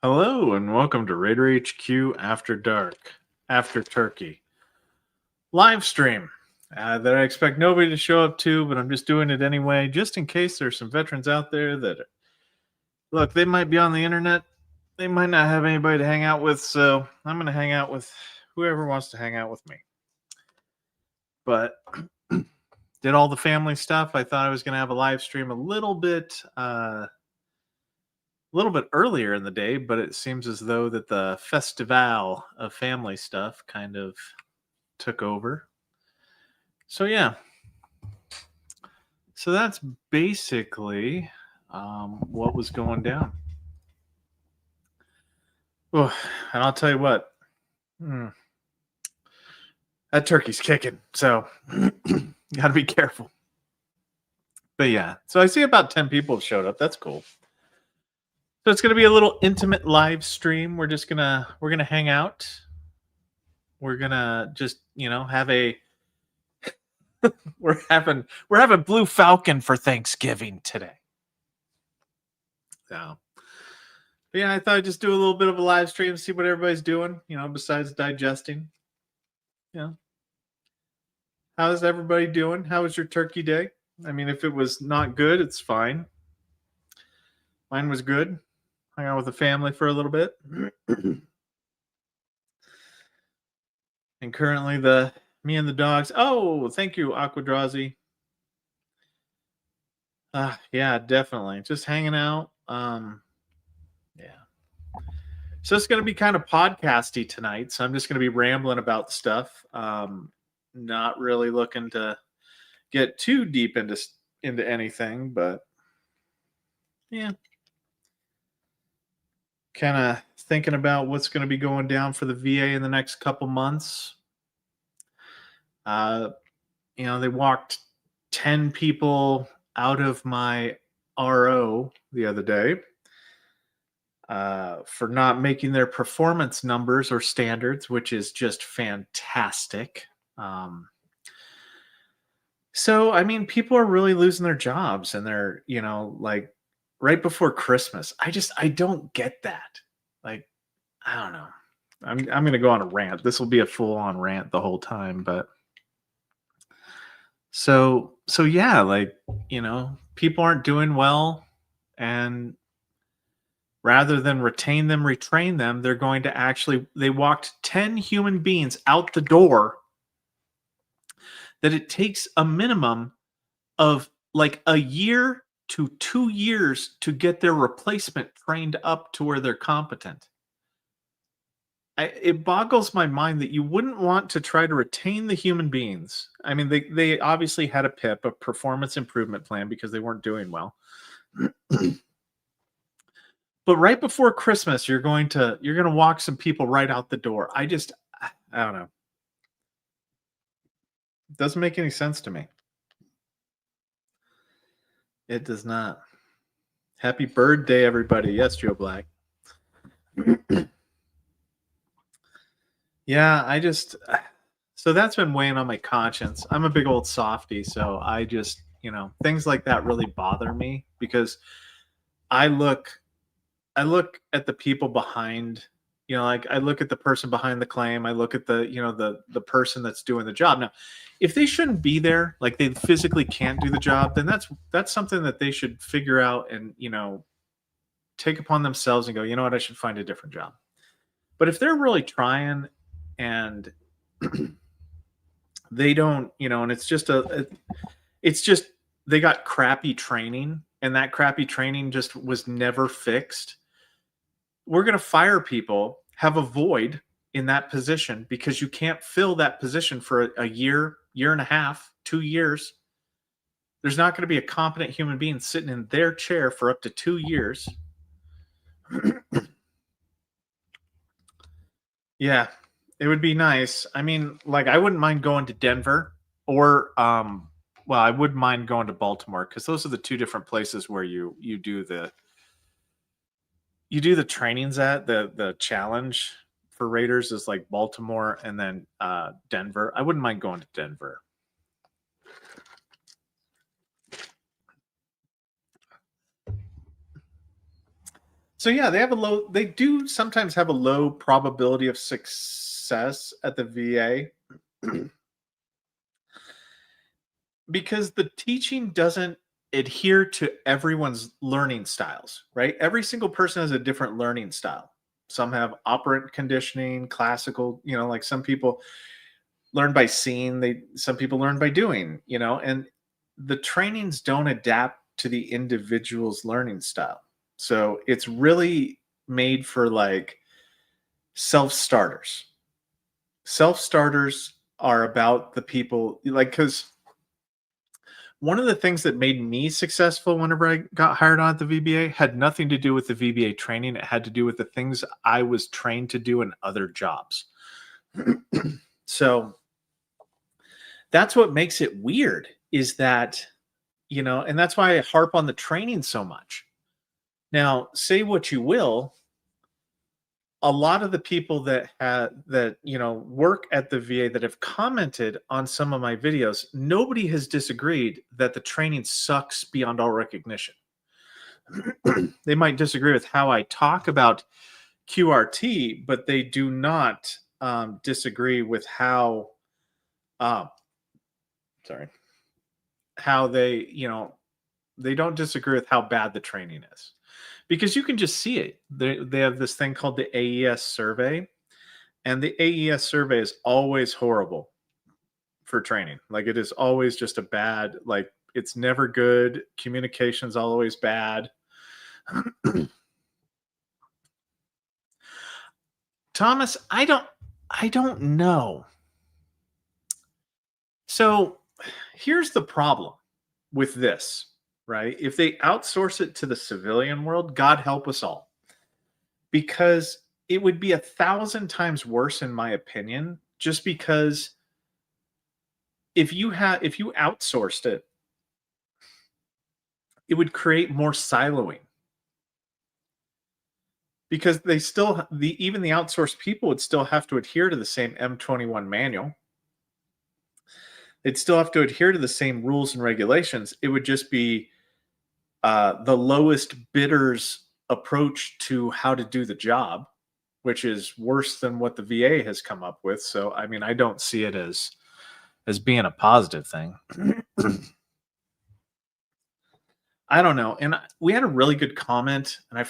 Hello and welcome to Raider HQ After Dark, After Turkey live stream that I expect nobody to show up to, but I'm just doing it anyway, just in case there's some veterans out there that look, they might be on the internet, they might not have anybody to hang out with, so I'm going to hang out with whoever wants to hang out with me. But did all the family stuff. I thought I was going to have a live stream a little bit earlier in the day, but it seems as though that the festival of family stuff kind of took over. So yeah, so that's basically what was going down. Oh, and I'll tell you what, that turkey's kicking, so got to be careful. But yeah, so I see about 10 people have showed up. That's cool. So it's going to be a little intimate live stream. We're gonna hang out. We're gonna just have a we're having Blue Falcon for Thanksgiving today. So, but yeah, I thought I'd just do a little bit of a live stream, see what everybody's doing. Besides digesting. How's everybody doing? How was your turkey day? I mean, if it was not good, it's fine. Mine was good. Hung out with the family for a little bit. And currently me and the dogs. Oh, thank you, Aquadrazi. Yeah, definitely. Just hanging out. Yeah. So it's going to be kind of podcasty tonight. So I'm just going to be rambling about stuff. Not really looking to get too deep into anything, but yeah. Kind of thinking about what's going to be going down for the VA in the next couple months. They walked 10 people out of my RO the other day for not making their performance numbers or standards, which is just fantastic. So, I mean, people are really losing their jobs and they're, like right before Christmas. I don't get that. Like, I don't know. I'm going to go on a rant. This will be a full on rant the whole time, but so yeah, like, people aren't doing well, and rather than retain them, retrain them, they're going to they walked 10 human beings out the door that it takes a minimum of like a year to 2 years to get their replacement trained up to where they're competent. It boggles my mind that you wouldn't want to try to retain the human beings. I mean, they obviously had a PIP, a performance improvement plan, because they weren't doing well. But right before Christmas, you're going to walk some people right out the door. I don't know. It doesn't make any sense to me. It does not. Happy birthday, everybody. Yes, Joe Black. Yeah, so that's been weighing on my conscience. I'm a big old softy, so I just, things like that really bother me, because I look at the people behind, like I look at the person behind the claim. I look at the person that's doing the job. Now, if they shouldn't be there, like they physically can't do the job, then that's something that they should figure out and, take upon themselves and go, you know what, I should find a different job. But if they're really trying and they don't, and it's just they got crappy training, and that crappy training just was never fixed. We're going to fire people, have a void in that position because you can't fill that position for a year, year and a half, 2 years. There's not going to be a competent human being sitting in their chair for up to 2 years. Yeah, it would be nice. I mean, like, I wouldn't mind going to Denver or, well, I wouldn't mind going to Baltimore, because those are the two different places where you do the trainings at. The challenge for Raiders is like Baltimore and then Denver. I wouldn't mind going to Denver. So yeah, they do sometimes have a low probability of success at the VA because the teaching doesn't adhere to everyone's learning styles, right? Every single person has a different learning style. Some have operant conditioning, classical, like some people learn by seeing, some people learn by doing, and the trainings don't adapt to the individual's learning style. So it's really made for like self-starters. Self-starters are about the people like because one of the things that made me successful whenever I got hired on at the VBA had nothing to do with the VBA training. It had to do with the things I was trained to do in other jobs. So that's what makes it weird is that, and that's why I harp on the training so much. Now, say what you will, a lot of the people work at the VA that have commented on some of my videos, nobody has disagreed that the training sucks beyond all recognition. They might disagree with how I talk about QRT, but they do not disagree with how how they don't disagree with how bad the training is. Because you can just see it. They have this thing called the AES survey, and the AES survey is always horrible for training. Like it is always just a bad, like it's never good. Communication's always bad. Thomas, I don't know. So here's the problem with this, right? If they outsource it to the civilian world, God help us all. Because it would be 1,000 times worse, in my opinion, just because if you outsourced it, it would create more siloing. Because even the outsourced people would still have to adhere to the same M21 manual. They'd still have to adhere to the same rules and regulations. It would just be the lowest bidder's approach to how to do the job, which is worse than what the VA has come up with. So, I mean, I don't see it as being a positive thing. I don't know. And we had a really good comment, and I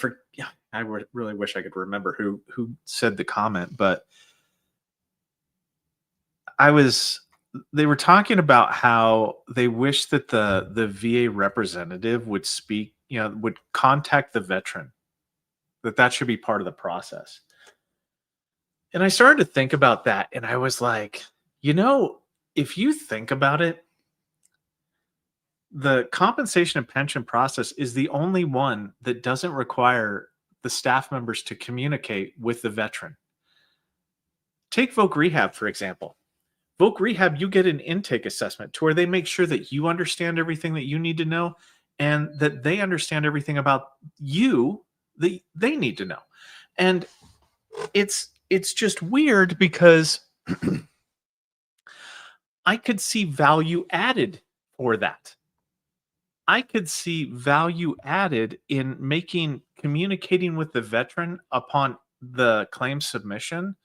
really wish I could remember who said the comment, but they were talking about how they wish that the VA representative would speak, would contact the veteran, that should be part of the process. And I started to think about that, and I was like, if you think about it, the compensation and pension process is the only one that doesn't require the staff members to communicate with the veteran. Take Voc Rehab, for example. Voc Rehab, you get an intake assessment to where they make sure that you understand everything that you need to know and that they understand everything about you that they need to know. And it's just weird because I could see value added for that. I could see value added in communicating with the veteran upon the claim submission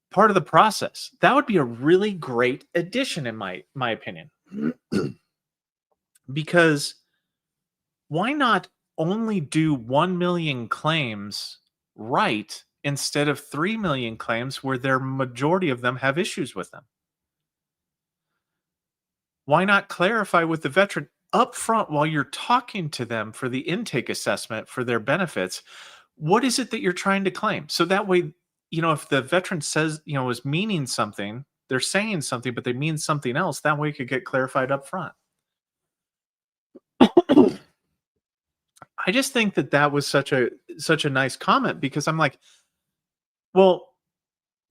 part of the process. That would be a really great addition, in my opinion. Because why not only do 1 million claims right instead of 3 million claims where their majority of them have issues with them? Why not clarify with the veteran up front while you're talking to them for the intake assessment for their benefits? What is it that you're trying to claim? So that way, if the veteran says, is meaning something, they're saying something, but they mean something else, that way it could get clarified up front. I just think that was such a nice comment because I'm like, well,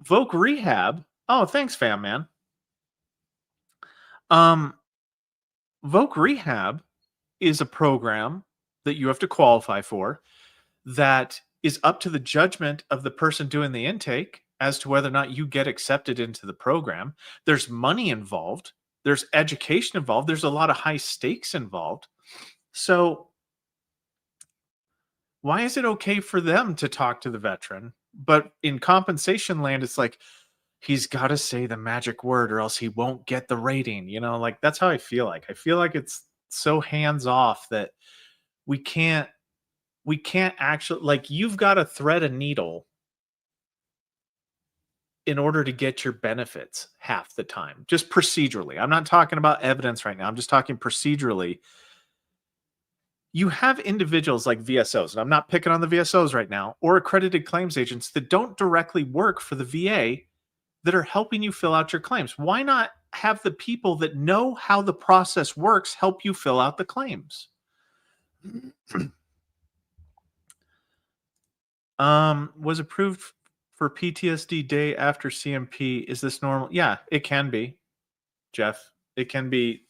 Voc Rehab. Oh, thanks, fam, man. Voc Rehab is a program that you have to qualify for that is up to the judgment of the person doing the intake as to whether or not you get accepted into the program. There's money involved. There's education involved. There's a lot of high stakes involved. So Why is it okay for them to talk to the veteran, but in compensation land, it's like he's got to say the magic word or else he won't get the rating. Like that's how I feel like. I feel like it's so hands off that we can't we can't actually, like, you've got to thread a needle in order to get your benefits half the time, just procedurally. I'm not talking about evidence right now. I'm just talking procedurally. You have individuals like VSOs, and I'm not picking on the VSOs right now, or accredited claims agents that don't directly work for the VA that are helping you fill out your claims. Why not have the people that know how the process works help you fill out the claims? Was approved for PTSD day after CMP. Is this normal? Yeah, it can be, Jeff. It can be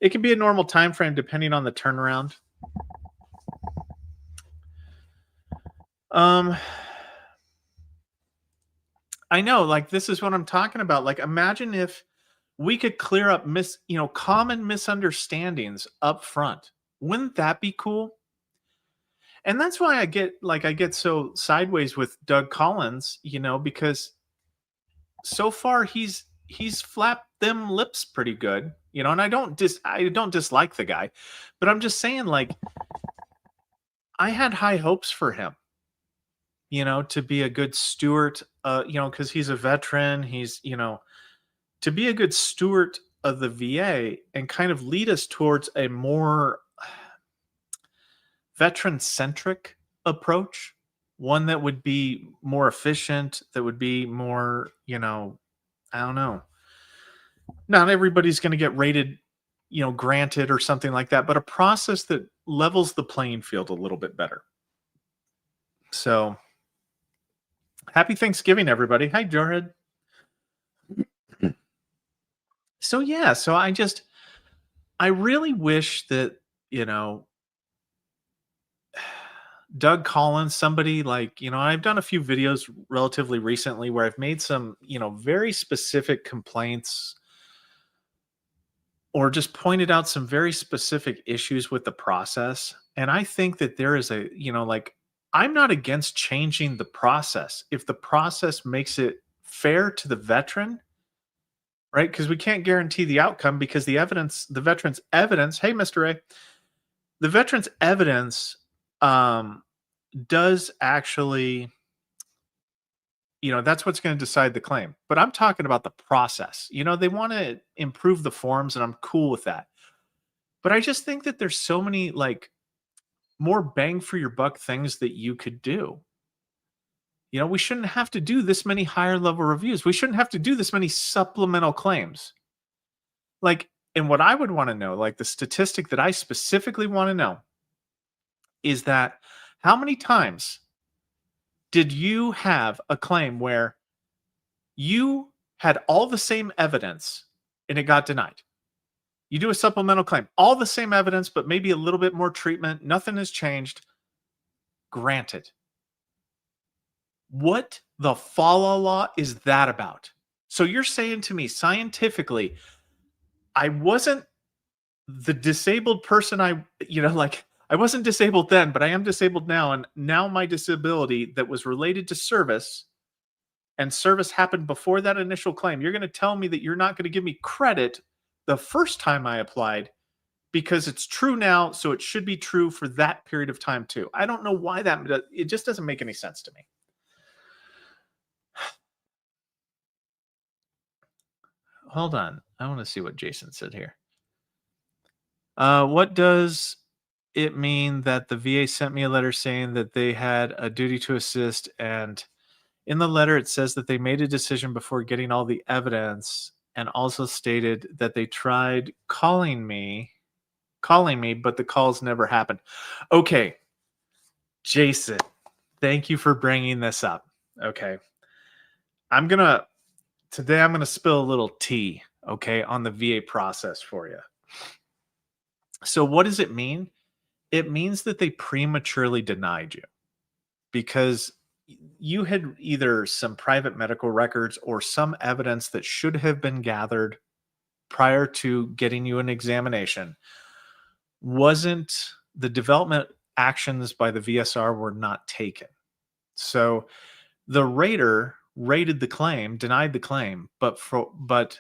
it can be a normal time frame depending on the turnaround. I know, like this is what I'm talking about. Like imagine if we could clear up common misunderstandings up front. Wouldn't that be cool? And that's why I get so sideways with Doug Collins, because so far he's flapped them lips pretty good, and I don't dislike the guy, but I'm just saying, like, I had high hopes for him, to be a good steward, because he's a veteran, to be a good steward of the VA and kind of lead us towards a more veteran centric approach, one that would be more efficient, that would be more, I don't know. Not everybody's going to get rated, granted or something like that, but a process that levels the playing field a little bit better. So, happy Thanksgiving, everybody. Hi, Jarhead. So, yeah, I really wish that, Doug Collins, somebody like, I've done a few videos relatively recently where I've made some, very specific complaints or just pointed out some very specific issues with the process. And I think that there is like, I'm not against changing the process if the process makes it fair to the veteran, right? Because we can't guarantee the outcome because the veteran's evidence, hey, Mr. A, the veteran's evidence does actually, that's what's going to decide the claim. But I'm talking about the process. They want to improve the forms, and I'm cool with that. But I just think that there's so many, like, more bang for your buck things that you could do. We shouldn't have to do this many higher level reviews. We shouldn't have to do this many supplemental claims. Like, and what I would want to know, like the statistic that I specifically want to know is that how many times did you have a claim where you had all the same evidence and it got denied? You do a supplemental claim, all the same evidence, but maybe a little bit more treatment. Nothing has changed. Granted. What the follow law is that about? So you're saying to me scientifically, I wasn't the disabled person I wasn't disabled then, but I am disabled now. And now my disability that was related to service and service happened before that initial claim. You're going to tell me that you're not going to give me credit the first time I applied because it's true now. So it should be true for that period of time too. I don't know why it just doesn't make any sense to me. Hold on. I want to see what Jason said here. What does it mean that the VA sent me a letter saying that they had a duty to assist, and in the letter it says that they made a decision before getting all the evidence, and also stated that they tried calling me, but the calls never happened. Okay, Jason, thank you for bringing this up. Okay, today I'm gonna spill a little tea, okay, on the VA process for you. So what does it mean? It means that they prematurely denied you because you had either some private medical records or some evidence that should have been gathered prior to getting you an examination. The development actions by the VSR were not taken. So the rater rated the claim, denied the claim, but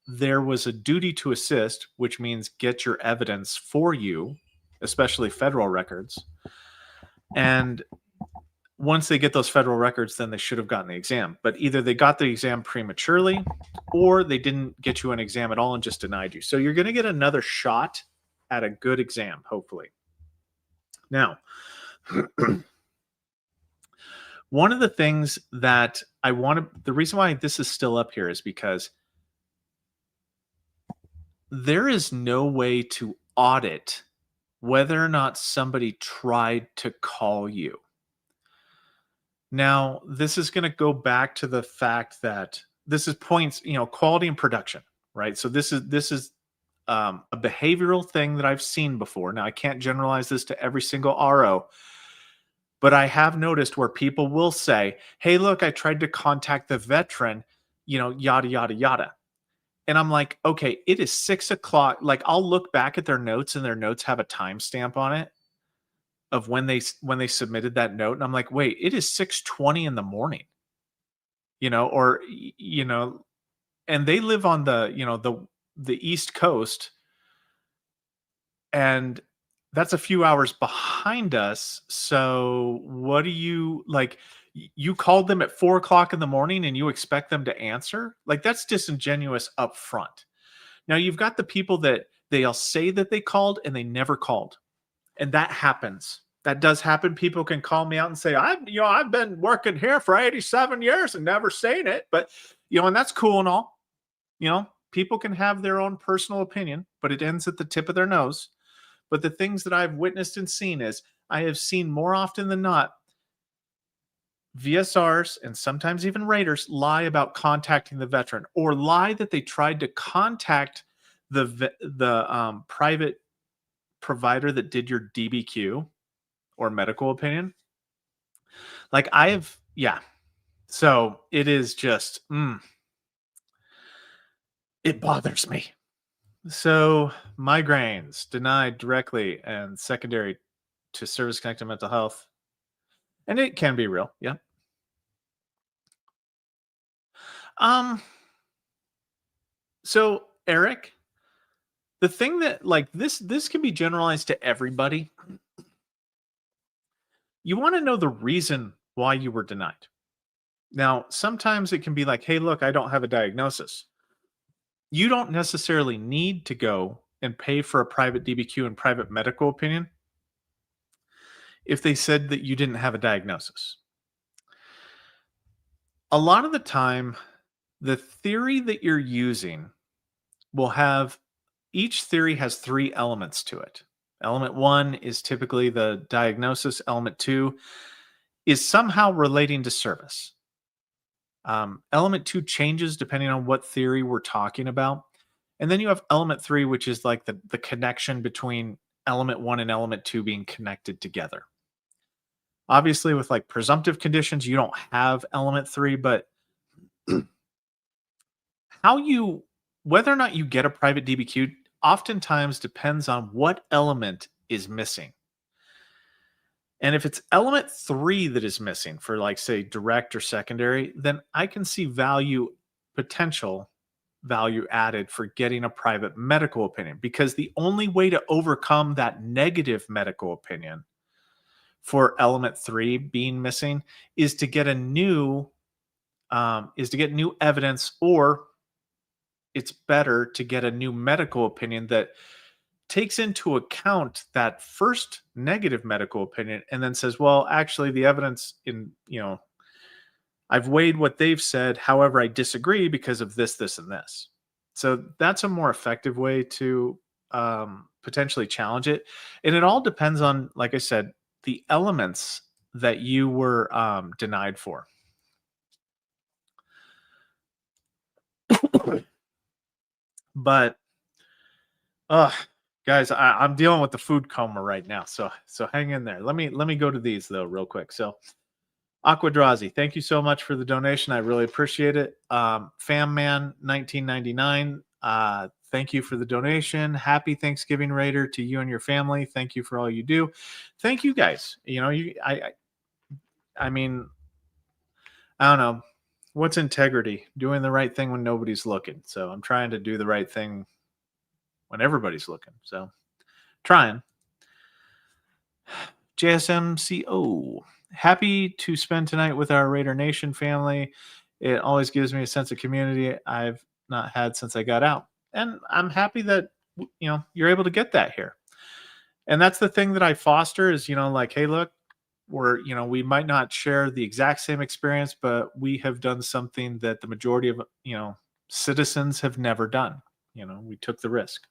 there was a duty to assist, which means get your evidence for you, especially federal records. And once they get those federal records, then they should have gotten the exam. But either they got the exam prematurely or they didn't get you an exam at all and just denied you. So you're going to get another shot at a good exam, hopefully. Now, one of the things that I want to, the reason why this is still up here is because there is no way to audit whether or not somebody tried to call you. Now, this is going to go back to the fact that this is points, quality and production, right? So this is a behavioral thing that I've seen before. Now, I can't generalize this to every single RO, but I have noticed where people will say, hey, look, I tried to contact the veteran, yada, yada, yada. And I'm like, okay, it is 6 o'clock. Like, I'll look back at their notes and their notes have a timestamp on it of when they submitted that note. And I'm like, wait, it is 6:20 in the morning, and they live on the East Coast. And that's a few hours behind us. So what do you like? You called them at 4 o'clock in the morning and you expect them to answer? Like, that's disingenuous up front. Now you've got the people that they'll say that they called and they never called. And that happens. That does happen. People can call me out and say, I've been working here for 87 years and never seen it. But, and that's cool and all. People can have their own personal opinion, but it ends at the tip of their nose. But the things that I've witnessed and seen is I have seen more often than not VSRs and sometimes even raters lie about contacting the veteran, or lie that they tried to contact the private provider that did your DBQ or medical opinion. Like, so it is just, it bothers me. So migraines denied directly and secondary to service-connected mental health. And it can be real. Yeah. So Eric, the thing that, like, this can be generalized to everybody. You want to know the reason why you were denied. Now, sometimes it can be like, hey, look, I don't have a diagnosis. You don't necessarily need to go and pay for a private DBQ and private medical opinion if they said that you didn't have a diagnosis. A lot of the time, the theory that you're using will have, each theory has 3 elements to it. Element 1 is typically the diagnosis. Element 2 is somehow relating to service. Element 2 changes depending on what theory we're talking about. And then you have element 3, which is like the connection between element 1 and element 2 being connected together. Obviously, with like presumptive conditions, you don't have element 3, but whether or not you get a private DBQ oftentimes depends on what element is missing. And if it's element 3 that is missing for, like, say, direct or secondary, then I can see potential value added for getting a private medical opinion, because the only way to overcome that negative medical opinion for element 3 being missing is to get new evidence, or it's better to get a new medical opinion that takes into account that first negative medical opinion and then says, well, actually the evidence I've weighed what they've said. However, I disagree because of this, this, and this. So that's a more effective way to potentially challenge it. And it all depends on, like I said, the elements that you were denied for. But, guys, I'm dealing with the food coma right now, so hang in there. Let me go to these though real quick. So, Aquadrazi, thank you so much for the donation. I really appreciate it. Famman 1999, Thank you for the donation. Happy Thanksgiving, Raider, to you and your family. Thank you for all you do. Thank you guys. You know, I mean, I don't know. What's integrity? Doing the right thing when nobody's looking. So I'm trying to do the right thing when everybody's looking. So trying. JSMCO. Happy to spend tonight with our Raider Nation family. It always gives me a sense of community I've not had since I got out. And I'm happy that you're able to get that here. And that's the thing that I foster is, like, hey, look, we might not share the exact same experience, but we have done something that the majority of, citizens have never done. We took the risk.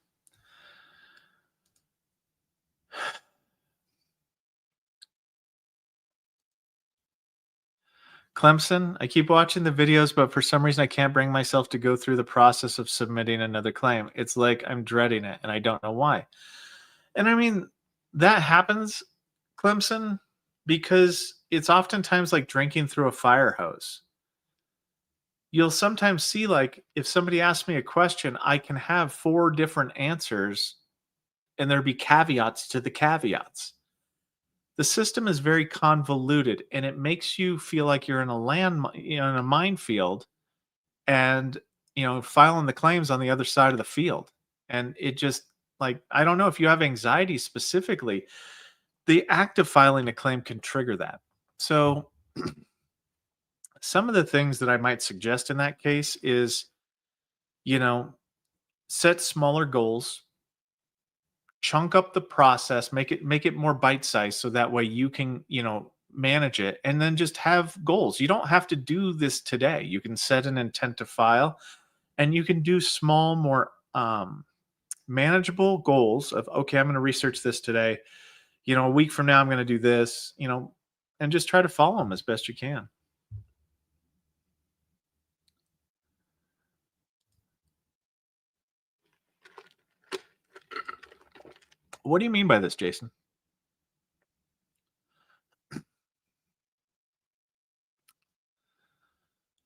Clemson, I keep watching the videos, but for some reason I can't bring myself to go through the process of submitting another claim. It's like I'm dreading it, and I don't know why. And I mean, that happens, Clemson, because it's oftentimes like drinking through a fire hose. You'll sometimes see, like, if somebody asks me a question, I can have 4 different answers, and there be caveats to the caveats. The system is very convoluted, and it makes you feel like you're in a minefield, and filing the claims on the other side of the field. And it just, like, I don't know if you have anxiety specifically, the act of filing a claim can trigger that. So some of the things that I might suggest in that case is, set smaller goals, chunk up the process, make it more bite sized so that way you can, manage it, and then just have goals. You don't have to do this today. You can set an intent to file, and you can do small, more manageable goals of, okay, I'm going to research this today. A week from now I'm going to do this, and just try to follow them as best you can. What do you mean by this, Jason?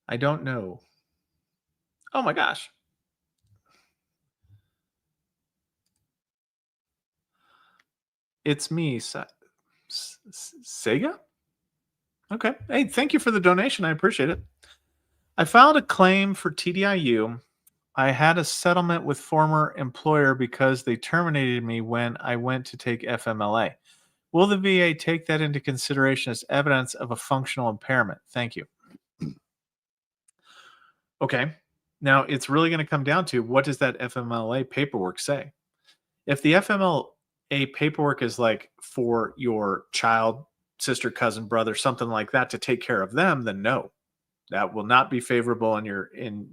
I don't know. Oh my gosh. It's me, Sega? Okay. Hey, thank you for the donation. I appreciate it. I filed a claim for TDIU. I had a settlement with former employer because they terminated me when I went to take FMLA. Will the VA take that into consideration as evidence of a functional impairment? Thank you. Okay. Now, it's really going to come down to, what does that FMLA paperwork say? If the FMLA paperwork is like for your child, sister, cousin, brother, something like that, to take care of them, then no, that will not be favorable in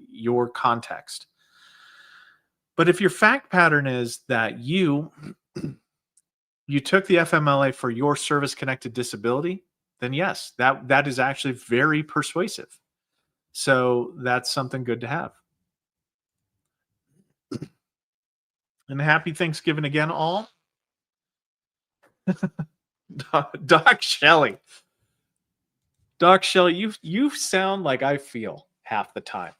your context. But if your fact pattern is that you took the FMLA for your service connected disability, then yes, that is actually very persuasive. So that's something good to have. And happy Thanksgiving again, all. Doc Shelley. Doc Shelley, you sound like I feel half the time.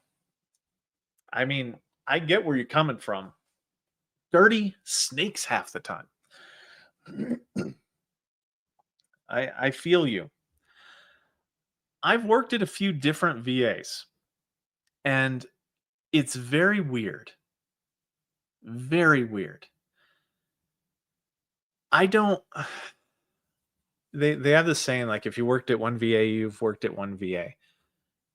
I mean, I get where you're coming from. Dirty snakes half the time. I feel you. I've worked at a few different VAs, and it's very weird. Very weird. I don't. They have this saying, like, if you worked at one VA, you've worked at one VA.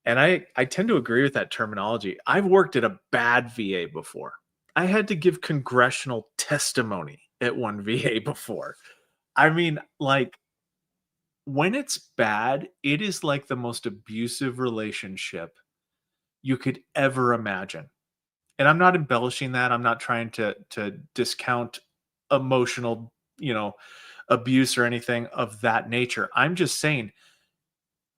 And I tend to agree with that terminology. I've worked at a bad VA before. I had to give congressional testimony at one VA before. I mean, like, when it's bad, it is like the most abusive relationship you could ever imagine. And I'm not embellishing that. I'm not trying to discount emotional, abuse or anything of that nature. I'm just saying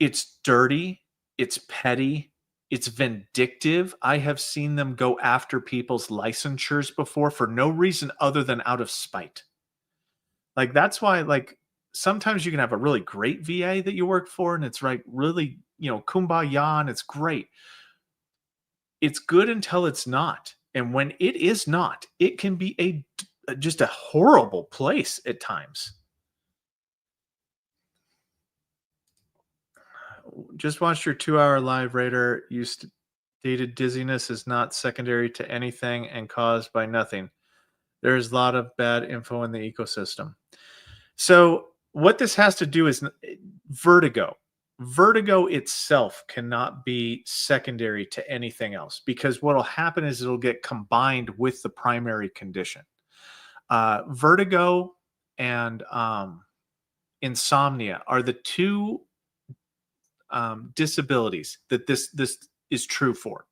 it's dirty, it's petty, it's vindictive. I have seen them go after people's licensures before for no reason other than out of spite. Like, that's why, like, sometimes you can have a really great VA that you work for, and it's like really, kumbaya, and it's great. It's good until it's not. And when it is not, it can be just a horrible place at times. Just watched your 2-hour live, Raider. You stated dizziness is not secondary to anything and caused by nothing. There is a lot of bad info in the ecosystem. So what this has to do is vertigo. Vertigo itself cannot be secondary to anything else, because what will happen is it'll get combined with the primary condition. Vertigo and insomnia are the two disabilities that this is true for.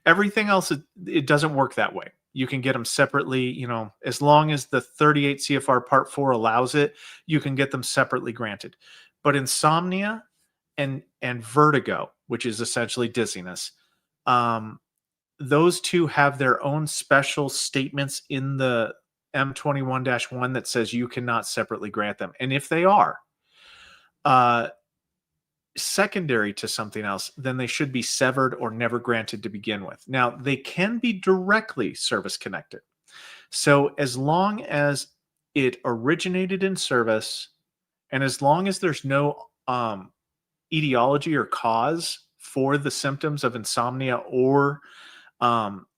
Everything else, it doesn't work that way. You can get them separately, as long as the 38 CFR Part 4 allows it, you can get them separately granted. But insomnia and vertigo, which is essentially dizziness, those two have their own special statements in the M21-1 that says you cannot separately grant them. And if they are secondary to something else, then they should be severed or never granted to begin with. Now, they can be directly service connected. So as long as it originated in service, and as long as there's no etiology or cause for the symptoms of insomnia or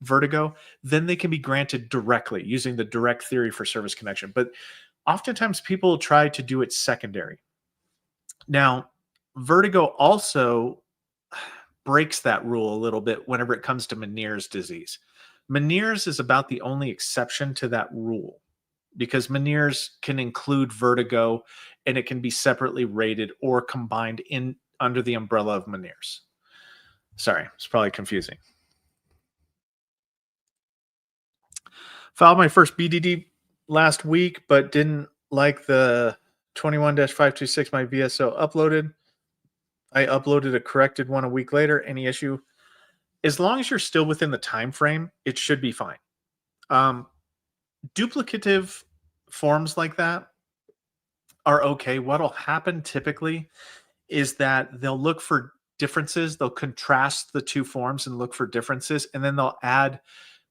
vertigo, then they can be granted directly using the direct theory for service connection. But oftentimes people try to do it secondary. Now, vertigo also breaks that rule a little bit whenever it comes to Meniere's disease. Meniere's is about the only exception to that rule, because Meniere's can include vertigo and it can be separately rated or combined in under the umbrella of Meniere's. Sorry, it's probably confusing. Filed my first BDD last week, but didn't like the 21-526 my VSO uploaded. I uploaded a corrected one a week later. Any issue? As long as you're still within the time frame, it should be fine. Duplicative forms like that are okay. What'll happen typically is that they'll look for differences. They'll contrast the two forms and look for differences, and then they'll add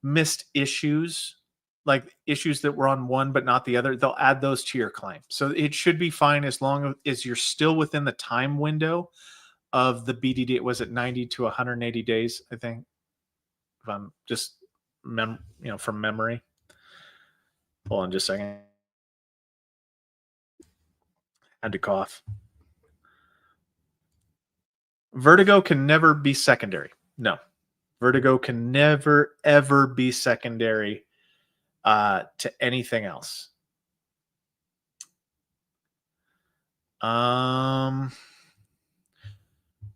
missed issues, like issues that were on one but not the other. They'll add those to your claim. So it should be fine as long as you're still within the time window of the BDD. Was it 90 to 180 days, I think, if I'm just from memory. Hold on just a second. Had to cough. Vertigo can never be secondary. No. Vertigo can never, ever be secondary to anything else.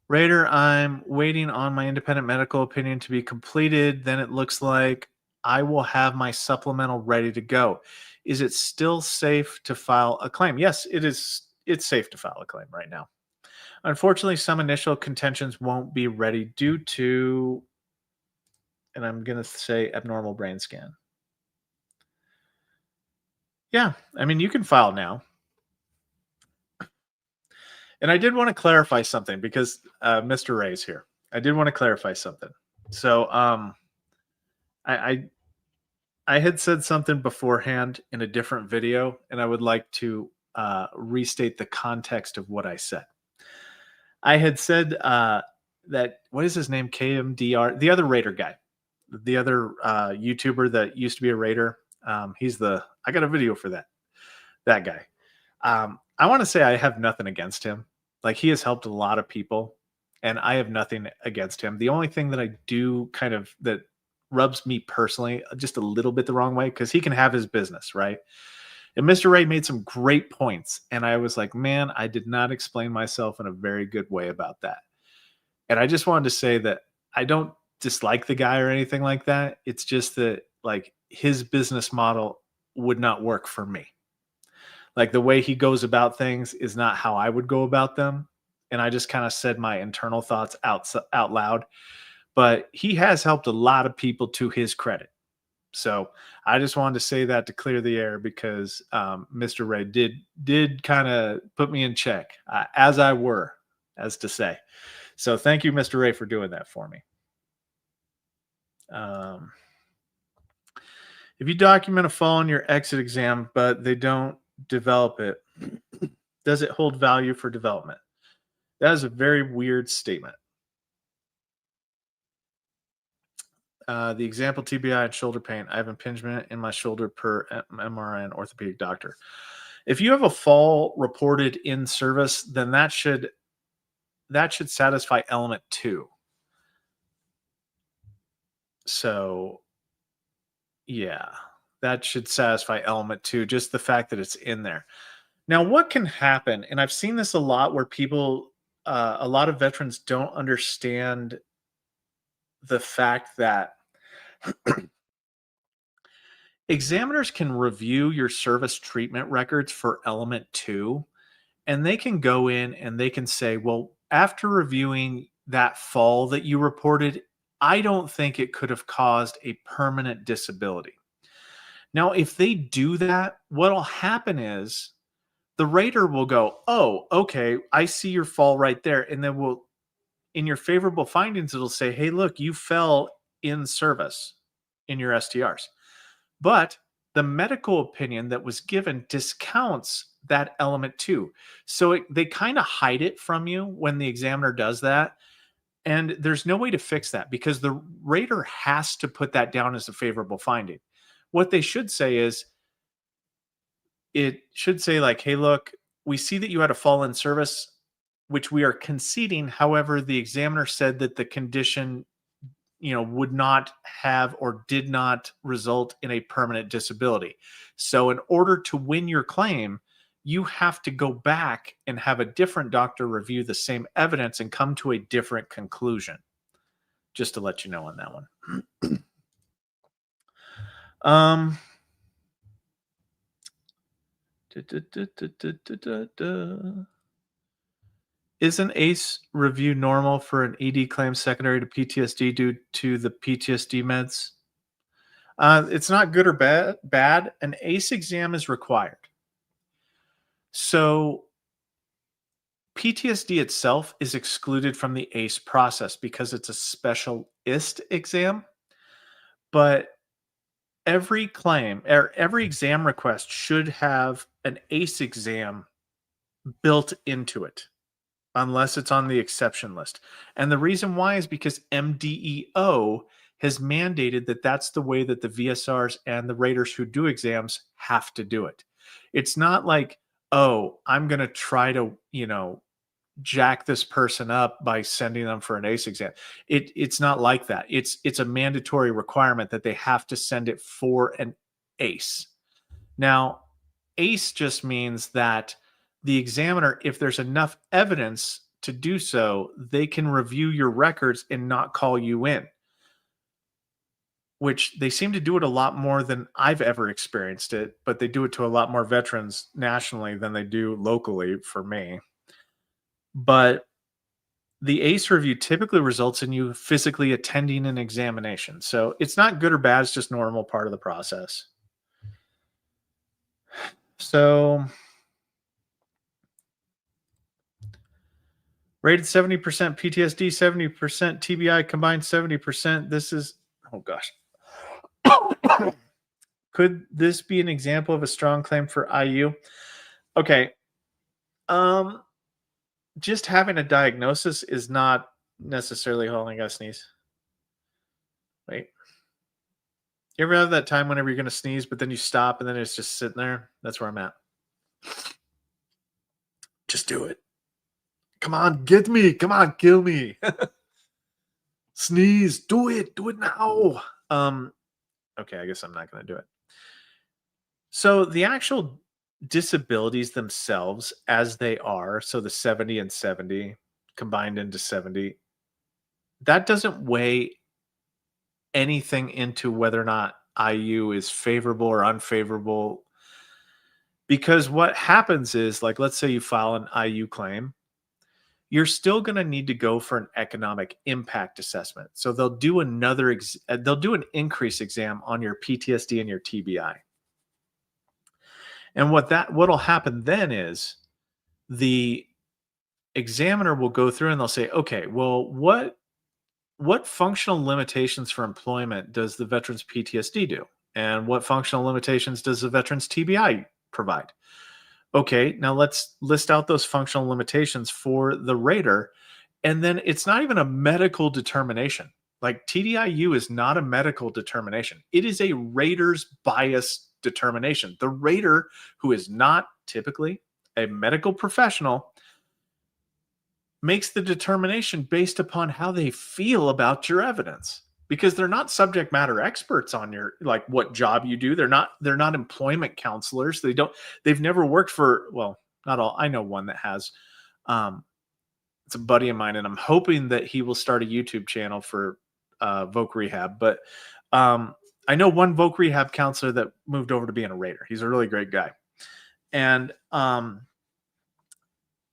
Raider, I'm waiting on my independent medical opinion to be completed. Then it looks like I will have my supplemental ready to go. Is it still safe to file a claim? Yes, it is. It's safe to file a claim right now. Unfortunately, some initial contentions won't be ready due to, and I'm going to say, abnormal brain scan. Yeah, I mean, you can file now. And I did want to clarify something, because Mr. Ray's here. I did want to clarify something. So I had said something beforehand in a different video, and I would like to restate the context of what I said. I had said that, what is his name? KMDR, the other Raider guy, the other YouTuber that used to be a Raider. I got a video for that guy. I want to say I have nothing against him. Like, he has helped a lot of people, and I have nothing against him. The only thing that I do that rubs me personally just a little bit the wrong way, because he can have his business, right? And Mr. Ray made some great points, and I was like, man, I did not explain myself in a very good way about that. And I just wanted to say that I don't dislike the guy or anything like that. It's just that, like, his business model would not work for me. Like, the way he goes about things is not how I would go about them. And I just kind of said my internal thoughts out loud. But he has helped a lot of people, to his credit. So I just wanted to say that to clear the air, because Mr. Ray did kind of put me in check, as to say. So thank you, Mr. Ray, for doing that for me. If you document a fall on your exit exam, but they don't develop it, does it hold value for development? That is a very weird statement. The example TBI and shoulder pain. I have impingement in my shoulder per MRI and orthopedic doctor. If you have a fall reported in service, then that should satisfy element 2. So yeah, that should satisfy element 2, just the fact that it's in there. Now, what can happen, and I've seen this a lot where people, a lot of veterans don't understand the fact that examiners can review your service treatment records for element 2, and they can go in and they can say, well, after reviewing that fall that you reported, I don't think it could have caused a permanent disability. Now, if they do that, what'll happen is the rater will go, oh, okay, I see your fall right there. And then in your favorable findings, it'll say, hey, look, you fell in service in your STRs. But the medical opinion that was given discounts that element 2. So they kind of hide it from you when the examiner does that. And there's no way to fix that because the rater has to put that down as a favorable finding. What they should say is, it should say like, hey, look, we see that you had a fall in service, which we are conceding. However, the examiner said that the condition, would not have or did not result in a permanent disability. So in order to win your claim, you have to go back and have a different doctor review the same evidence and come to a different conclusion. Just to let you know on that one. Is an ACE review normal for an ED claim secondary to PTSD due to the PTSD meds? It's not good or bad. An ACE exam is required. So PTSD itself is excluded from the ACE process because it's a specialist exam. But every claim or every exam request should have an ACE exam built into it, unless it's on the exception list. And the reason why is because MDEO has mandated that that's the way that the VSRs and the raters who do exams have to do it. It's not like, oh, I'm going to try to, jack this person up by sending them for an ACE exam. It's not like that. It's a mandatory requirement that they have to send it for an ACE. Now, ACE just means that the examiner, if there's enough evidence to do so, they can review your records and not call you in, which they seem to do it a lot more than I've ever experienced it, but they do it to a lot more veterans nationally than they do locally for me. But the ACE review typically results in you physically attending an examination. So it's not good or bad. It's just normal part of the process. So rated 70% PTSD, 70% TBI, combined 70%. This is, oh gosh. Could this be an example of a strong claim for IU? Okay. Just having a diagnosis is not necessarily holding a sneeze. Wait. You ever have that time whenever you're going to sneeze, but then you stop and then it's just sitting there? That's where I'm at. Just do it. Come on, get me. Come on, kill me. Sneeze. Do it. Do it now. Okay, I guess I'm not going to do it. So the actual disabilities themselves as they are, so the 70 and 70 combined into 70, that doesn't weigh anything into whether or not IU is favorable or unfavorable. Because what happens is, like, let's say you file an IU claim, you're still going to need to go for an economic impact assessment. So they'll do they'll do an increase exam on your PTSD and your TBI. And what'll happen then is the examiner will go through and they'll say, okay, well, what functional limitations for employment does the veteran's PTSD do? And what functional limitations does the veteran's TBI provide? Okay, now let's list out those functional limitations for the rater. And then it's not even a medical determination. Like TDIU is not a medical determination, it is a rater's bias determination. The rater, who is not typically a medical professional, makes the determination based upon how they feel about your evidence, because they're not subject matter experts on your, like, what job you do. They're not employment counselors. They've never worked for, well, not all. I know one that has. It's a buddy of mine, and I'm hoping that he will start a YouTube channel for voc rehab. But I know one voc rehab counselor that moved over to being a rater. He's a really great guy. And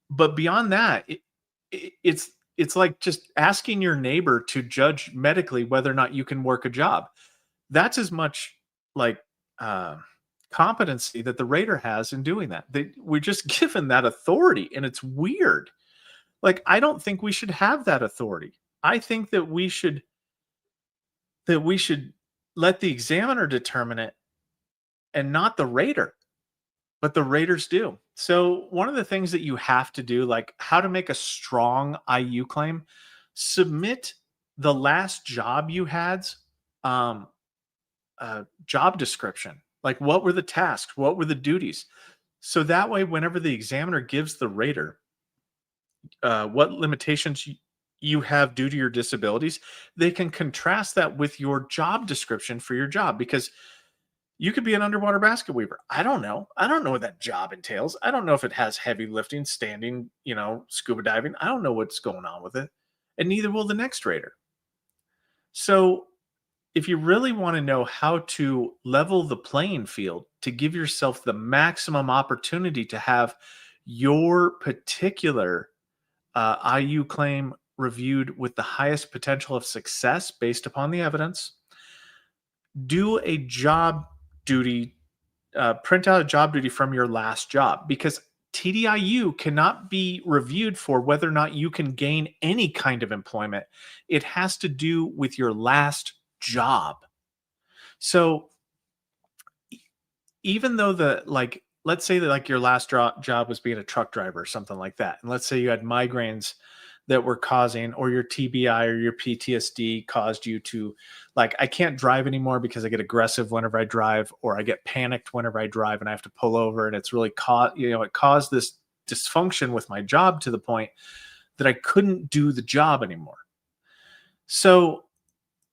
but beyond that, it's like just asking your neighbor to judge medically whether or not you can work a job. That's as much like competency that the rater has in doing that. We're just given that authority, and it's weird. Like, I don't think we should have that authority. I think that we should let the examiner determine it and not the rater. But the raters do. So one of the things that you have to do, like how to make a strong IU claim, submit the last job you had's job description. Like, what were the tasks? What were the duties? So that way, whenever the examiner gives the rater what limitations you have due to your disabilities, they can contrast that with your job description for your job. Because you could be an underwater basket weaver. I don't know. I don't know what that job entails. I don't know if it has heavy lifting, standing, scuba diving. I don't know what's going on with it. And neither will the next rater. So if you really want to know how to level the playing field to give yourself the maximum opportunity to have your particular IU claim reviewed with the highest potential of success based upon the evidence, do a job duty, print out a job duty from your last job, because TDIU cannot be reviewed for whether or not you can gain any kind of employment. It has to do with your last job. So even though let's say that like your last job was being a truck driver or something like that, and let's say you had migraines that were causing, or your TBI or your PTSD caused you to, like, I can't drive anymore because I get aggressive whenever I drive, or I get panicked whenever I drive and I have to pull over, and it's really it caused this dysfunction with my job to the point that I couldn't do the job anymore. So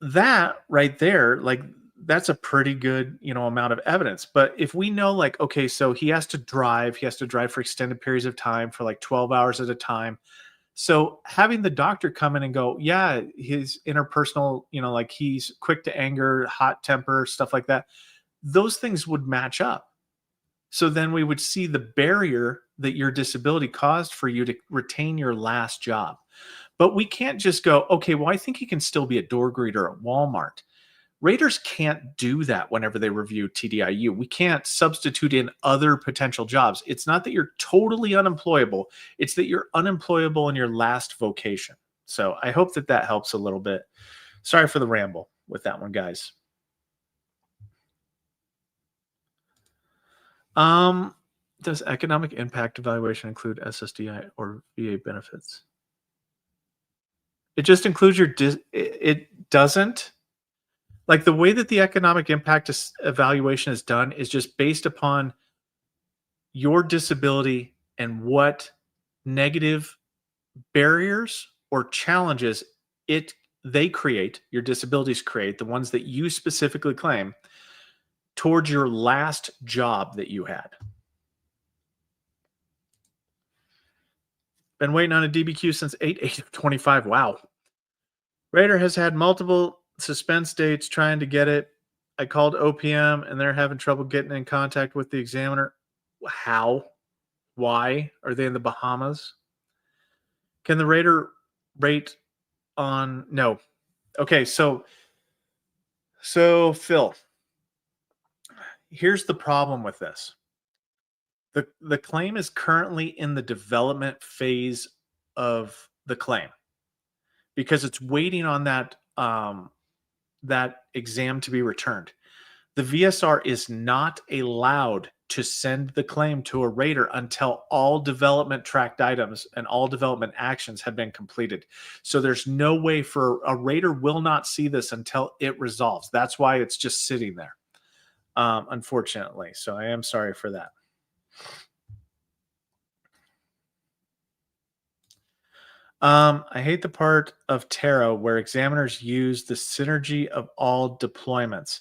that right there, like, that's a pretty good, amount of evidence. But if we know, like, okay, so he has to drive for extended periods of time for like 12 hours at a time. So having the doctor come in and go, yeah, his interpersonal, like he's quick to anger, hot temper, stuff like that, those things would match up. So then we would see the barrier that your disability caused for you to retain your last job. But we can't just go, okay, well, I think he can still be a door greeter at Walmart. Raters can't do that whenever they review TDIU. We can't substitute in other potential jobs. It's not that you're totally unemployable. It's that you're unemployable in your last vocation. So I hope that helps a little bit. Sorry for the ramble with that one, guys. Does economic impact evaluation include SSDI or VA benefits? It just includes it doesn't. Like, the way that the economic impact evaluation is done is just based upon your disability and what negative barriers or challenges they create, your disabilities create, the ones that you specifically claim, towards your last job that you had. Been waiting on a DBQ since 8/8/25. Wow. Rater has had multiple suspense dates trying to get it. I called OPM and they're having trouble getting in contact with the examiner. How? Why? Are they in the Bahamas? Can the rater rate on? No. Okay, so Phil, here's the problem with this. The claim is currently in the development phase of the claim because it's waiting on that exam to be returned. The VSR is not allowed to send the claim to a rater until all development tracked items and all development actions have been completed. So there's no way for a rater will not see this until it resolves. That's why it's just sitting there, unfortunately. So I am sorry for that. I hate the part of Terra where examiners use the synergy of all deployments.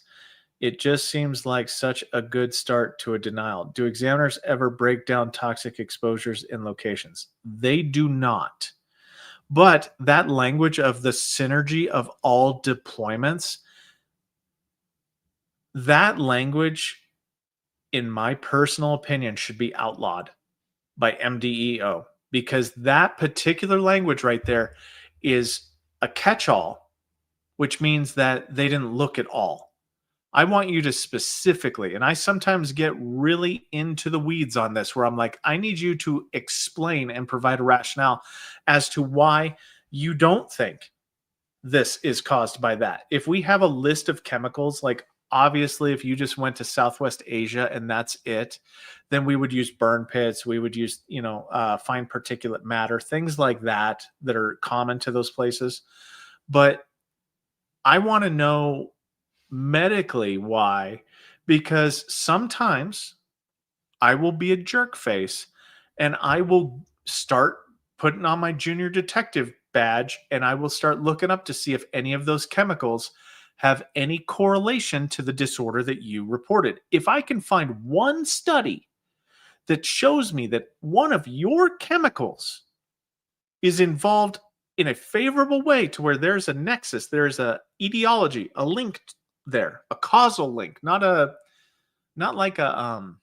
It just seems like such a good start to a denial. Do examiners ever break down toxic exposures in locations? They do not. But that language of the synergy of all deployments, that language, in my personal opinion, should be outlawed by MDEO, because that particular language right there is a catch-all, which means that they didn't look at all. I want you to specifically, and I sometimes get really into the weeds on this where I'm like, I need you to explain and provide a rationale as to why you don't think this is caused by that. If we have a list of chemicals, like obviously if you just went to Southwest Asia and that's it, then we would use burn pits, we would use, fine particulate matter, things like that that are common to those places. But I want to know medically why, because sometimes I will be a jerk face and I will start putting on my junior detective badge and I will start looking up to see if any of those chemicals have any correlation to the disorder that you reported. If I can find one study that shows me that one of your chemicals is involved in a favorable way to where there's a nexus, there's a etiology, a link there, a causal link, not like a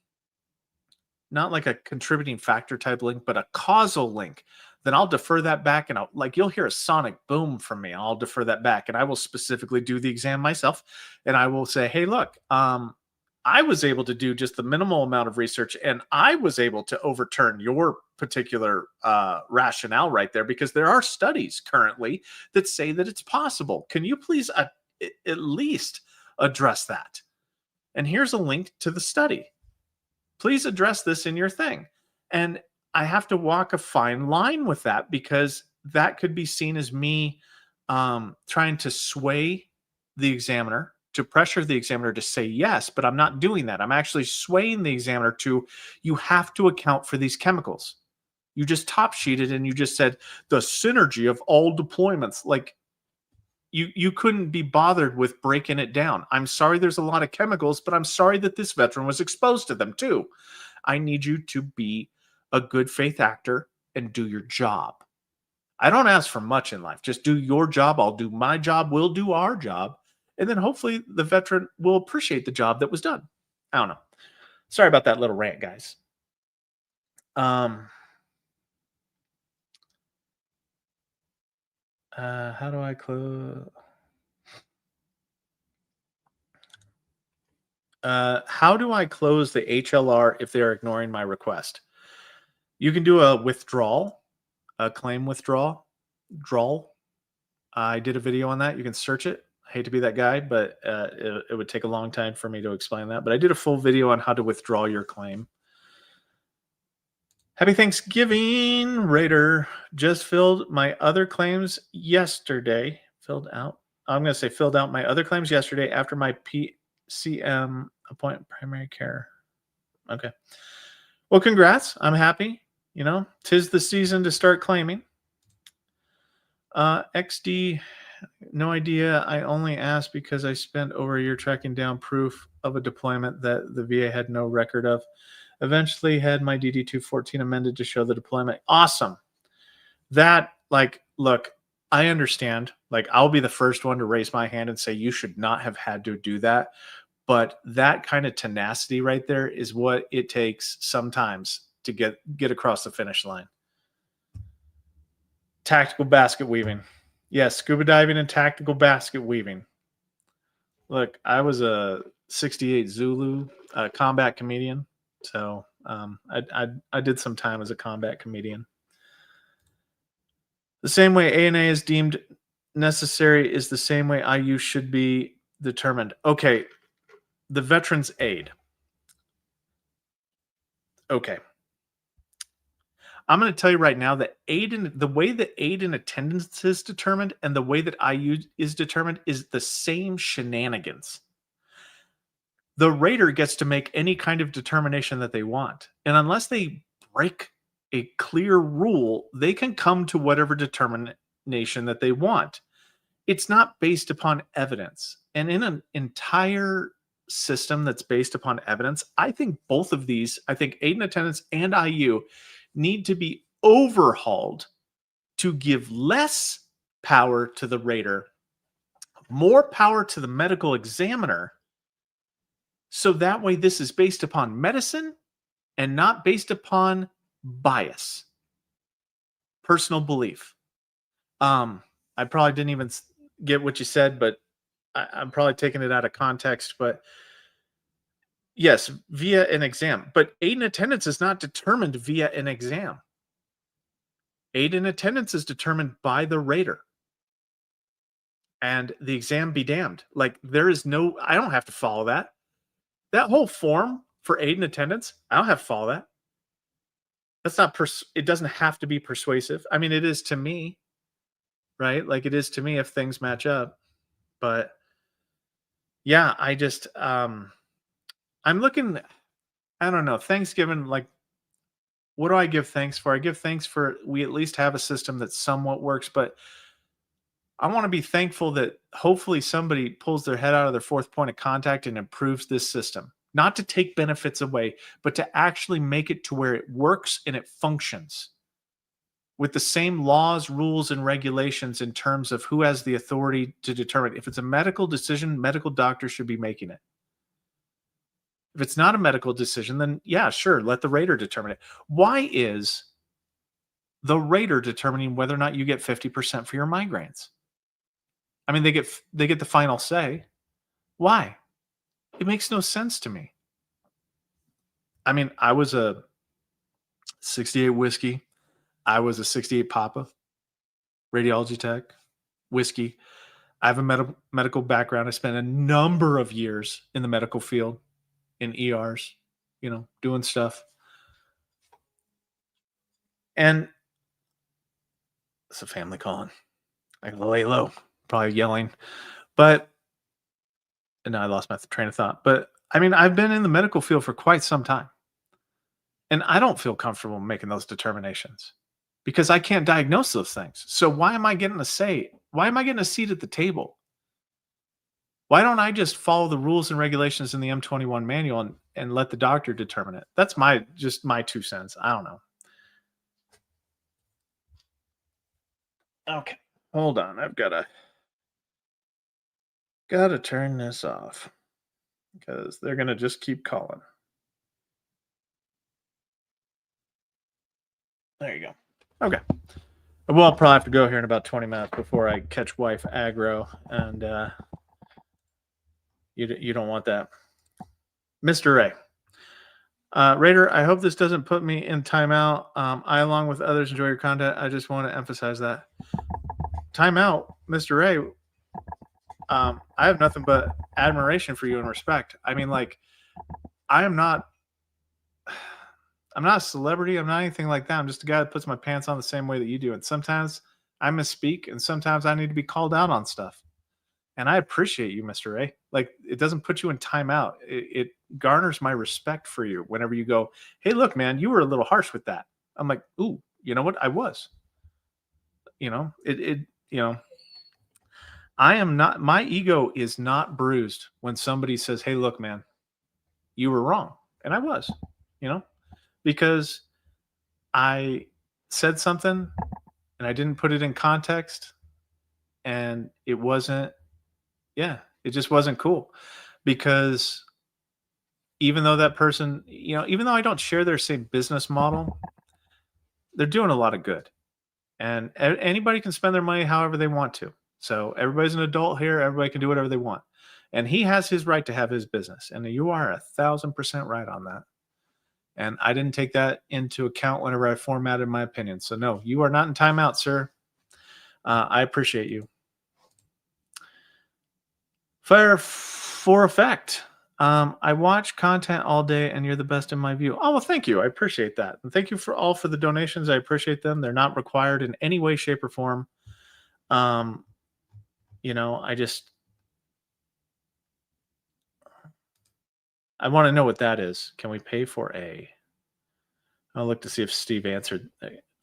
contributing factor type link, but a causal link, then I'll defer that back and you'll hear a sonic boom from me. I'll defer that back and I will specifically do the exam myself. And I will say, hey, look, I was able to do just the minimal amount of research and I was able to overturn your particular rationale right there, because there are studies currently that say that it's possible. Can you please at least address that? And here's a link to the study. Please address this in your thing. And I have to walk a fine line with that, because that could be seen as me trying to sway the examiner, to pressure the examiner to say yes, but I'm not doing that. I'm actually swaying the examiner to, you have to account for these chemicals. You just top sheeted and you just said the synergy of all deployments. Like, you couldn't be bothered with breaking it down. I'm sorry there's a lot of chemicals, but I'm sorry that this veteran was exposed to them too. I need you to be a good faith actor and do your job. I don't ask for much in life. Just do your job. I'll do my job. We'll do our job. And then hopefully the veteran will appreciate the job that was done. I don't know. Sorry about that little rant, guys. How do I close? How do I close the HLR if they're ignoring my request? You can do a withdrawal, a claim withdrawal. I did a video on that. You can search it. I hate to be that guy, but it would take a long time for me to explain that. But I did a full video on how to withdraw your claim. Happy Thanksgiving, Raider. Just filled my other claims yesterday. Filled out my other claims yesterday after my PCM appointment, primary care. Okay. Well, congrats. I'm happy. Tis the season to start claiming. XD, no idea. I only asked because I spent over a year tracking down proof of a deployment that the VA had no record of. Eventually had my DD-214 amended to show the deployment. Awesome. That, look, I understand. I'll be the first one to raise my hand and say you should not have had to do that. But that kind of tenacity right there is what it takes sometimes to get across the finish line. Tactical basket weaving. Yes, scuba diving and tactical basket weaving. Look, I was a 68 Zulu combat comedian. So I did some time as a combat comedian. The same way ANA is deemed necessary is the same way IU should be determined. Okay, the veterans aid. Okay. I'm going to tell you right now that the way that aid in attendance is determined and the way that IU is determined is the same shenanigans. The rater gets to make any kind of determination that they want. And unless they break a clear rule, they can come to whatever determination that they want. It's not based upon evidence. And in an entire system that's based upon evidence, I think both of these, I think aid and attendance and IU, need to be overhauled to give less power to the rater, more power to the medical examiner. So that way, this is based upon medicine and not based upon bias, personal belief. I probably didn't even get what you said, but I'm probably taking it out of context. But yes, via an exam. But aid and attendance is not determined via an exam. Aid and attendance is determined by the rater. And the exam be damned. Like, there is no, I don't have to follow that. That whole form for aid and attendance, I don't have to follow that. That's not, it doesn't have to be persuasive. I mean, it is to me, right? Like, it is to me if things match up. But yeah, I just, I'm looking, I don't know, Thanksgiving, like, what do I give thanks for? I give thanks for we at least have a system that somewhat works, but I want to be thankful that hopefully somebody pulls their head out of their fourth point of contact and improves this system. Not to take benefits away, but to actually make it to where it works and it functions with the same laws, rules, and regulations in terms of who has the authority to determine. If it's a medical decision, medical doctors should be making it. If it's not a medical decision, then yeah, sure, let the rater determine it. Why is the rater determining whether or not you get 50% for your migraines? I mean, they get the final say. Why? It makes no sense to me. I mean, I was a 68 whiskey. I was a 68 Papa, radiology tech, whiskey. I have a medical background. I spent a number of years in the medical field, in ERs, doing stuff. And it's a family calling. I gotta lay low, probably yelling. But, and now I lost my train of thought. But I mean, I've been in the medical field for quite some time. And I don't feel comfortable making those determinations because I can't diagnose those things. So why am I getting a say? Why am I getting a seat at the table? Why don't I just follow the rules and regulations in the M21 manual and let the doctor determine it? That's just my 2 cents. I don't know. Okay, hold on. I've gotta turn this off because they're gonna just keep calling. There you go. Okay. Well, I'll probably have to go here in about 20 minutes before I catch wife aggro, and you don't want that. Mr. Ray. Raider, I hope this doesn't put me in timeout. I, along with others, enjoy your content. I just want to emphasize that. Timeout, Mr. Ray. I have nothing but admiration for you and respect. I mean, like, I'm not a celebrity. I'm not anything like that. I'm just a guy that puts my pants on the same way that you do. And sometimes I misspeak, and sometimes I need to be called out on stuff. And I appreciate you, Mr. Ray. Like, it doesn't put you in timeout. It garners my respect for you whenever you go, hey, look, man, you were a little harsh with that. I'm like, ooh, you know what? I was. I am not, my ego is not bruised when somebody says, hey, look, man, you were wrong. And I was, because I said something and I didn't put it in context, and it just wasn't cool. Because even though that person, even though I don't share their same business model, they're doing a lot of good. And anybody can spend their money however they want to. So everybody's an adult here. Everybody can do whatever they want. And he has his right to have his business. And you are 1,000% right on that. And I didn't take that into account whenever I formatted my opinion. So no, you are not in timeout, sir. I appreciate you. Fire for effect. I watch content all day and you're the best in my view. Oh, well, thank you. I appreciate that. And thank you for the donations. I appreciate them. They're not required in any way, shape, or form. Um, I just I want to know what that is. Can we pay for a? I'll look to see if Steve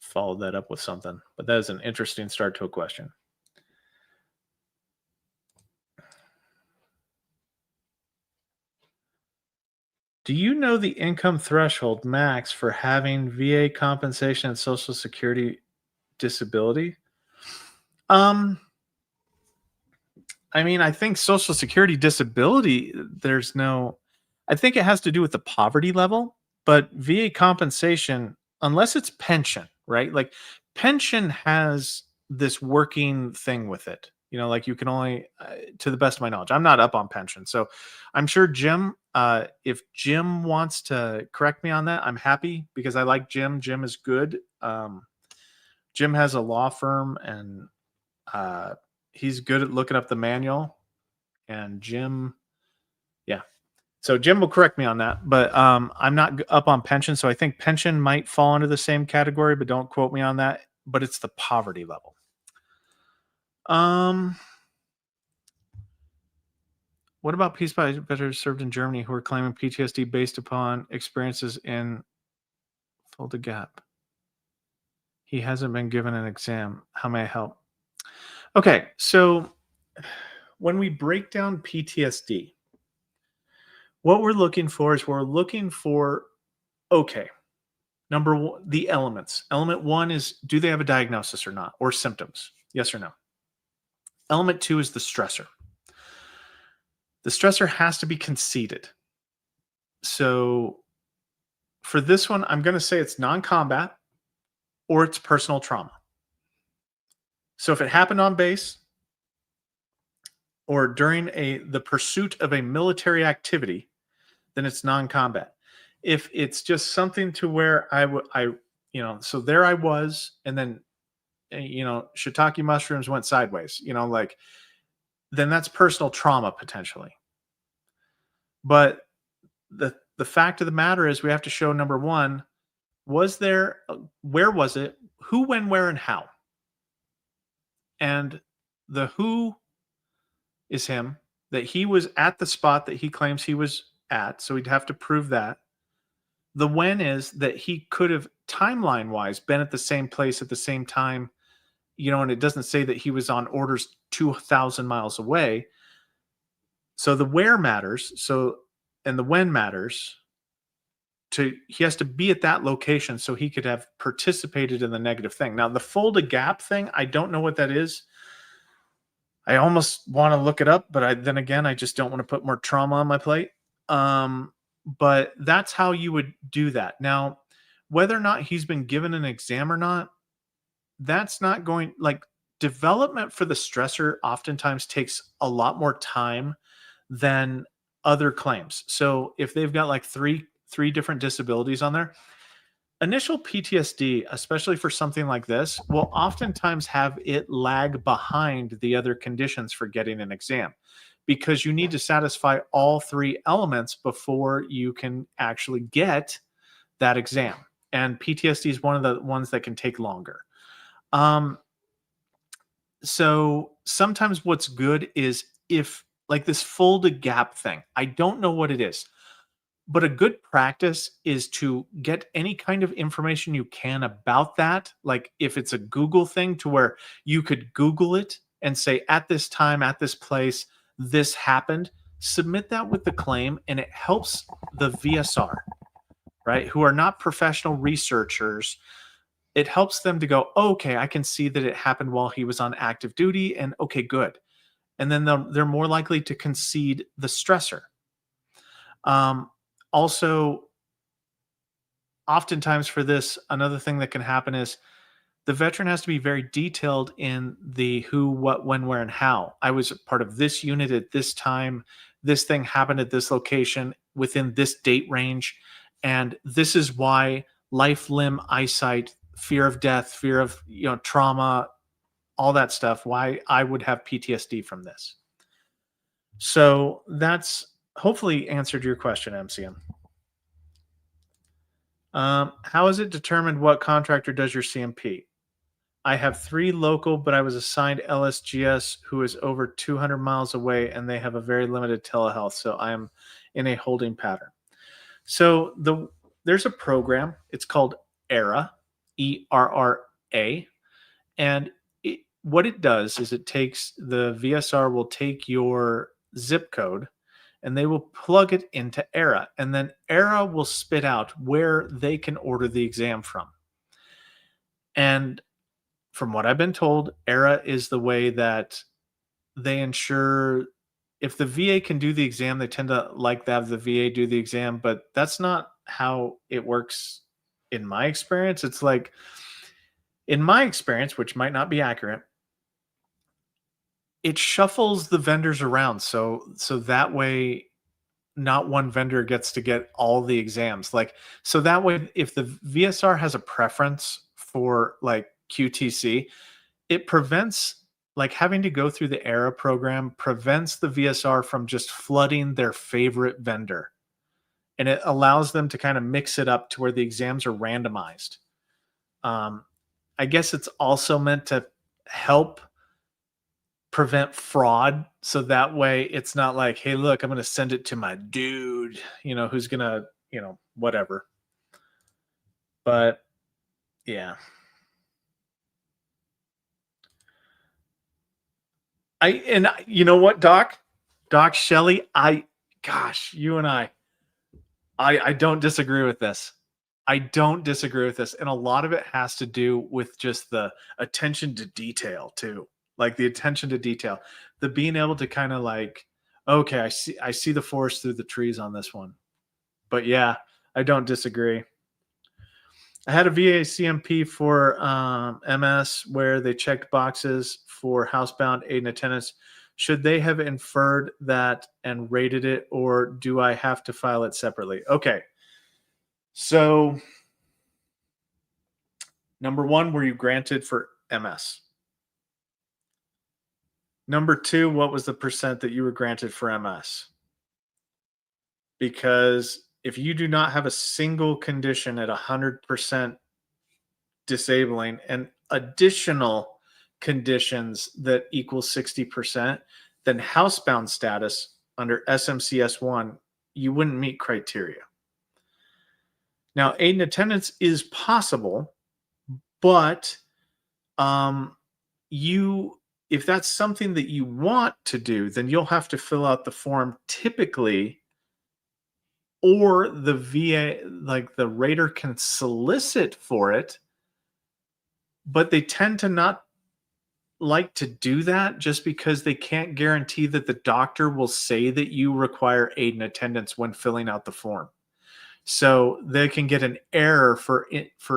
followed that up with something. But that is an interesting start to a question. Do you know the income threshold max for having VA compensation and Social Security disability? Um, I mean, I think Social Security disability, I think it has to do with the poverty level, but VA compensation, unless it's pension, right? Like pension has this working thing with it. Like you can only, to the best of my knowledge, I'm not up on pension. So I'm sure Jim, if Jim wants to correct me on that, I'm happy because I like Jim. Jim is good. Jim has a law firm and uh, he's good at looking up the manual. And Jim, yeah. So Jim will correct me on that, but I'm not up on pension. So I think pension might fall under the same category, but don't quote me on that. But it's the poverty level. What about peace veterans served in Germany who are claiming PTSD based upon experiences in Fulda Gap? He hasn't been given an exam. How may I help? Okay, so when we break down PTSD, what we're looking for is okay, number one, the elements. Element one is, do they have a diagnosis or not, or symptoms? Yes or no. Element two is the stressor. The stressor has to be conceded. So for this one, I'm going to say it's non-combat or it's personal trauma. So if it happened on base or during the pursuit of a military activity, then it's non-combat. If it's just something to where so there I was, and then shiitake mushrooms went sideways, then that's personal trauma potentially. But the fact of the matter is we have to show, number one, where was it, who, when, where, and how. And the who is him, that he was at the spot that he claims he was at, so he'd have to prove that. The when is that he could have timeline wise been at the same place at the same time, and it doesn't say that he was on orders 2,000 miles away. So the where matters. And the when matters. He has to be at that location so he could have participated in the negative thing. Now, the Fulda Gap thing, I don't know what that is. I almost want to look it up, but then again, I just don't want to put more trauma on my plate. But that's how you would do that. Now, whether or not he's been given an exam or not, that's not going, like, development for the stressor oftentimes takes a lot more time than other claims. So if they've got like three different disabilities on there, initial PTSD, especially for something like this, will oftentimes have it lag behind the other conditions for getting an exam, because you need to satisfy all three elements before you can actually get that exam. And PTSD is one of the ones that can take longer. So sometimes what's good is, if like this Fulda Gap thing, I don't know what it is, but a good practice is to get any kind of information you can about that. Like if it's a Google thing, to where you could Google it and say, at this time, at this place, this happened, submit that with the claim, and it helps the VSR, right, who are not professional researchers. It helps them to go, oh, okay, I can see that it happened while he was on active duty, and okay, good. And then they're more likely to concede the stressor. Also, oftentimes for this, another thing that can happen is the veteran has to be very detailed in the who, what, when, where, and how. I was part of this unit at this time. This thing happened at this location within this date range. And this is why life, limb, eyesight, fear of death, fear of trauma, all that stuff, why I would have PTSD from this. So that's hopefully answered your question, MCM. How is it determined what contractor does your CMP? I have 3 local, but I was assigned LSGS, who is over 200 miles away, and they have a very limited telehealth. So I am in a holding pattern. So there's a program. It's called ERA, ERRA, and what it does is it takes the VSR will take your zip code and they will plug it into ERA, and then ERA will spit out where they can order the exam from. And from what I've been told, ERA is the way that they ensure if the VA can do the exam, they tend to like to have the VA do the exam, but that's not how it works in my experience. It's like, in my experience, which might not be accurate, it shuffles the vendors around. So that way not one vendor gets to get all the exams. Like, so that way, if the VSR has a preference for like QTC, it prevents like having to go through the ERA program, prevents the VSR from just flooding their favorite vendor. And it allows them to kind of mix it up to where the exams are randomized. I guess it's also meant to help prevent fraud. So that way it's not like, hey, look, I'm going to send it to my dude, who's going to, whatever. But yeah. And you know what, Doc Shelley, you and I don't disagree with this. I don't disagree with this. And a lot of it has to do with just the attention to detail too. Like the attention to detail, the being able to kind of like, okay, I see the forest through the trees on this one. But yeah, I don't disagree. I had a VA CMP for MS where they checked boxes for housebound aid and attendance. Should they have inferred that and rated it, or do I have to file it separately? Okay. So, number 1, were you granted for MS? Number 2, what was the percent that you were granted for MS? Because if you do not have a single condition at 100% disabling and additional conditions that equal 60%, then housebound status under SMCS1, you wouldn't meet criteria. Now, aid and attendance is possible, but if that's something that you want to do, then you'll have to fill out the form typically, or the VA, like the rater can solicit for it, but they tend to not like to do that just because they can't guarantee that the doctor will say that you require aid and attendance when filling out the form. So they can get an error for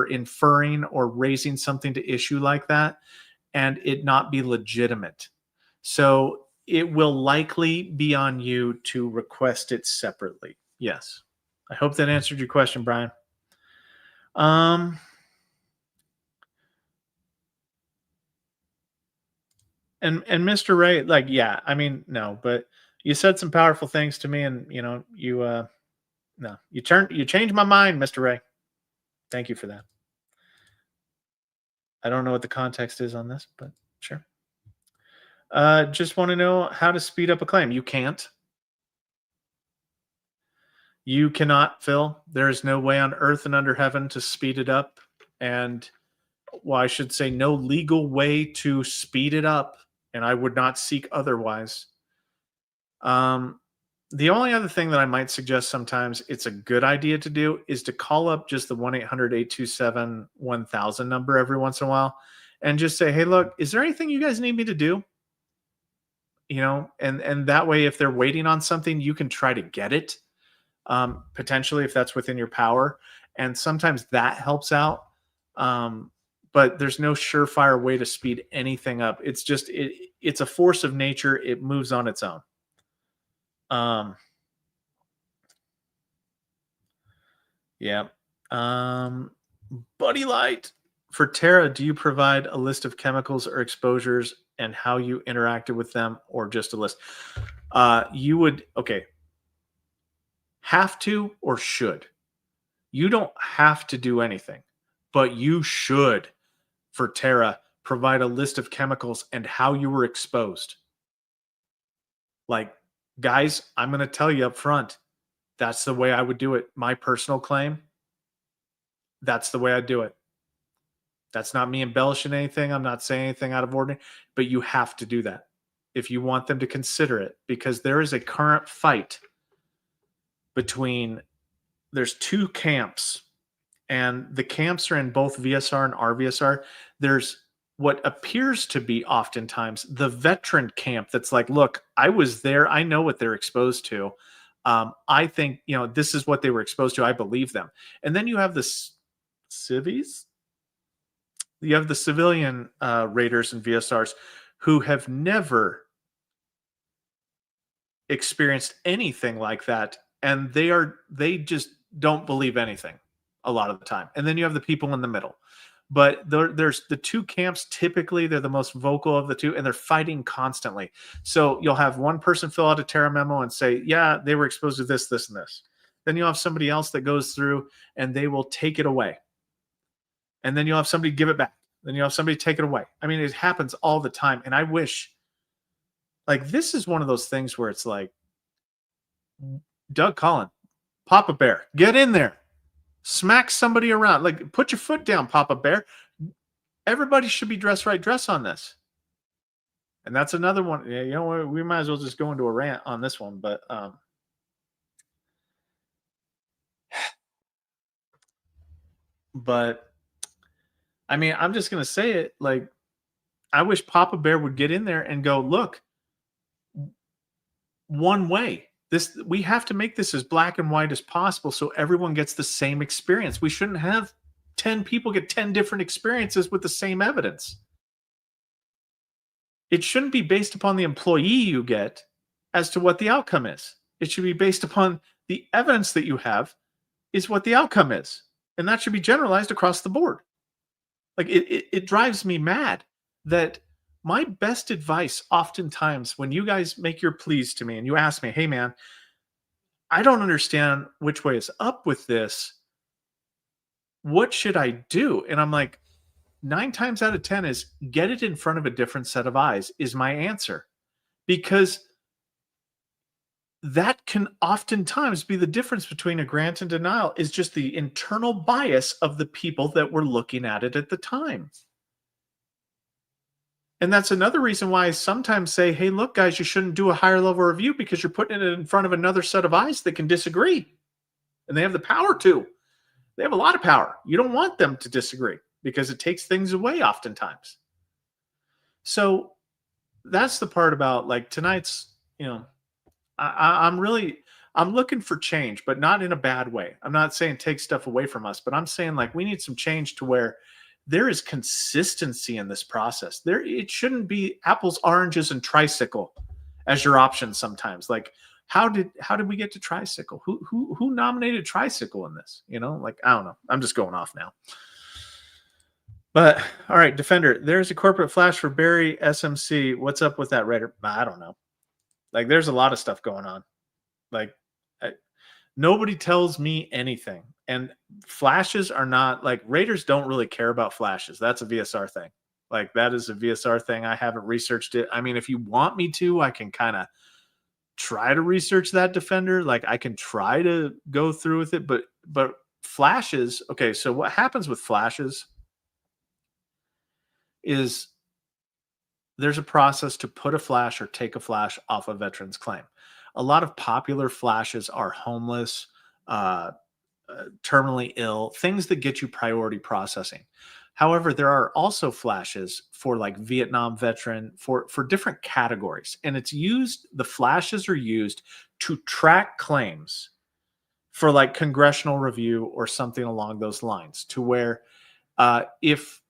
inferring or raising something to issue like that and it not be legitimate. So it will likely be on you to request it separately. Yes. I hope that answered your question, Brian. And Mr. Ray, like, yeah, I mean, no, but you said some powerful things to me, and you changed my mind, Mr. Ray. Thank you for that. I don't know what the context is on this, but sure. Just want to know how to speed up a claim. You can't. You cannot, Phil. There is no way on earth and under heaven to speed it up. And, well, I should say no legal way to speed it up. And I would not seek otherwise. The only other thing that I might suggest sometimes it's a good idea to do is to call up just the 1-800-827-1000 number every once in a while and just say, hey, look, is there anything you guys need me to do? And that way, if they're waiting on something, you can try to get it, potentially if that's within your power. And sometimes that helps out. But there's no surefire way to speed anything up. It's just, it's a force of nature. It moves on its own. Yeah. Buddy Light, for Tara, do you provide a list of chemicals or exposures and how you interacted with them, or just a list? Okay. have to or should. You don't have to do anything, but you should, for Terra, provide a list of chemicals and how you were exposed. Like, guys, I'm going to tell you up front, that's the way I would do it. My personal claim, that's the way I do it. That's not me embellishing anything. I'm not saying anything out of ordinary, but you have to do that if you want them to consider it, because there is a current fight between, there's two camps, and the camps are in both VSR and RVSR. There's what appears to be oftentimes the veteran camp that's like, look, I was there. I know what they're exposed to. I think, this is what they were exposed to. I believe them. And then you have the civies. You have the civilian raiders and VSRs who have never experienced anything like that. And they just don't believe anything a lot of the time. And then you have the people in the middle. But there's the two camps. Typically, they're the most vocal of the two, and they're fighting constantly. So you'll have one person fill out a Terra memo and say, yeah, they were exposed to this, this, and this. Then you'll have somebody else that goes through and they will take it away. And then you'll have somebody give it back. Then you'll have somebody take it away. I mean, it happens all the time. And I wish, like, this is one of those things where it's like, Doug Collin, Papa Bear, get in there. Smack somebody around. Like, put your foot down, Papa Bear. Everybody should be dressed right dress on this. And that's another one. Yeah, we might as well just go into a rant on this one. But I mean, I'm just going to say it. Like, I wish Papa Bear would get in there and go, look, one way. We have to make this as black and white as possible so everyone gets the same experience. We shouldn't have 10 people get 10 different experiences with the same evidence. It shouldn't be based upon the employee you get as to what the outcome is. It should be based upon the evidence that you have is what the outcome is. And that should be generalized across the board. Like, it drives me mad that my best advice oftentimes when you guys make your pleas to me and you ask me, hey man, I don't understand which way is up with this. What should I do? And I'm like, 9 times out of 10 is get it in front of a different set of eyes is my answer. Because that can oftentimes be the difference between a grant and denial, is just the internal bias of the people that were looking at it at the time. And that's another reason why I sometimes say, hey, look, guys, you shouldn't do a higher level review because you're putting it in front of another set of eyes that can disagree. And they have the power to. They have a lot of power. You don't want them to disagree because it takes things away oftentimes. So that's the part about, like, tonight's, I'm looking for change, but not in a bad way. I'm not saying take stuff away from us, but I'm saying, like, we need some change to where there is consistency in this process. It shouldn't be apples, oranges, and tricycle as your options sometimes. Like, how did we get to tricycle? Who nominated tricycle in this? Like, I don't know. I'm just going off now. But all right, Defender, there's a corporate flash for Barry SMC. What's up with that, Raider? I don't know. Like, there's a lot of stuff going on. Like, nobody tells me anything. And flashes are not, like, Raiders don't really care about flashes. That's a VSR thing. Like, that is a VSR thing. I haven't researched it. I mean, if you want me to, I can kind of try to research that, Defender. Like, I can try to go through with it. But flashes, okay, so what happens with flashes is there's a process to put a flash or take a flash off a veteran's claim. A lot of popular flashes are homeless, terminally ill, things that get you priority processing. However, there are also flashes for, like, Vietnam veteran, for different categories. And the flashes are used to track claims for, like, congressional review or something along those lines, to where if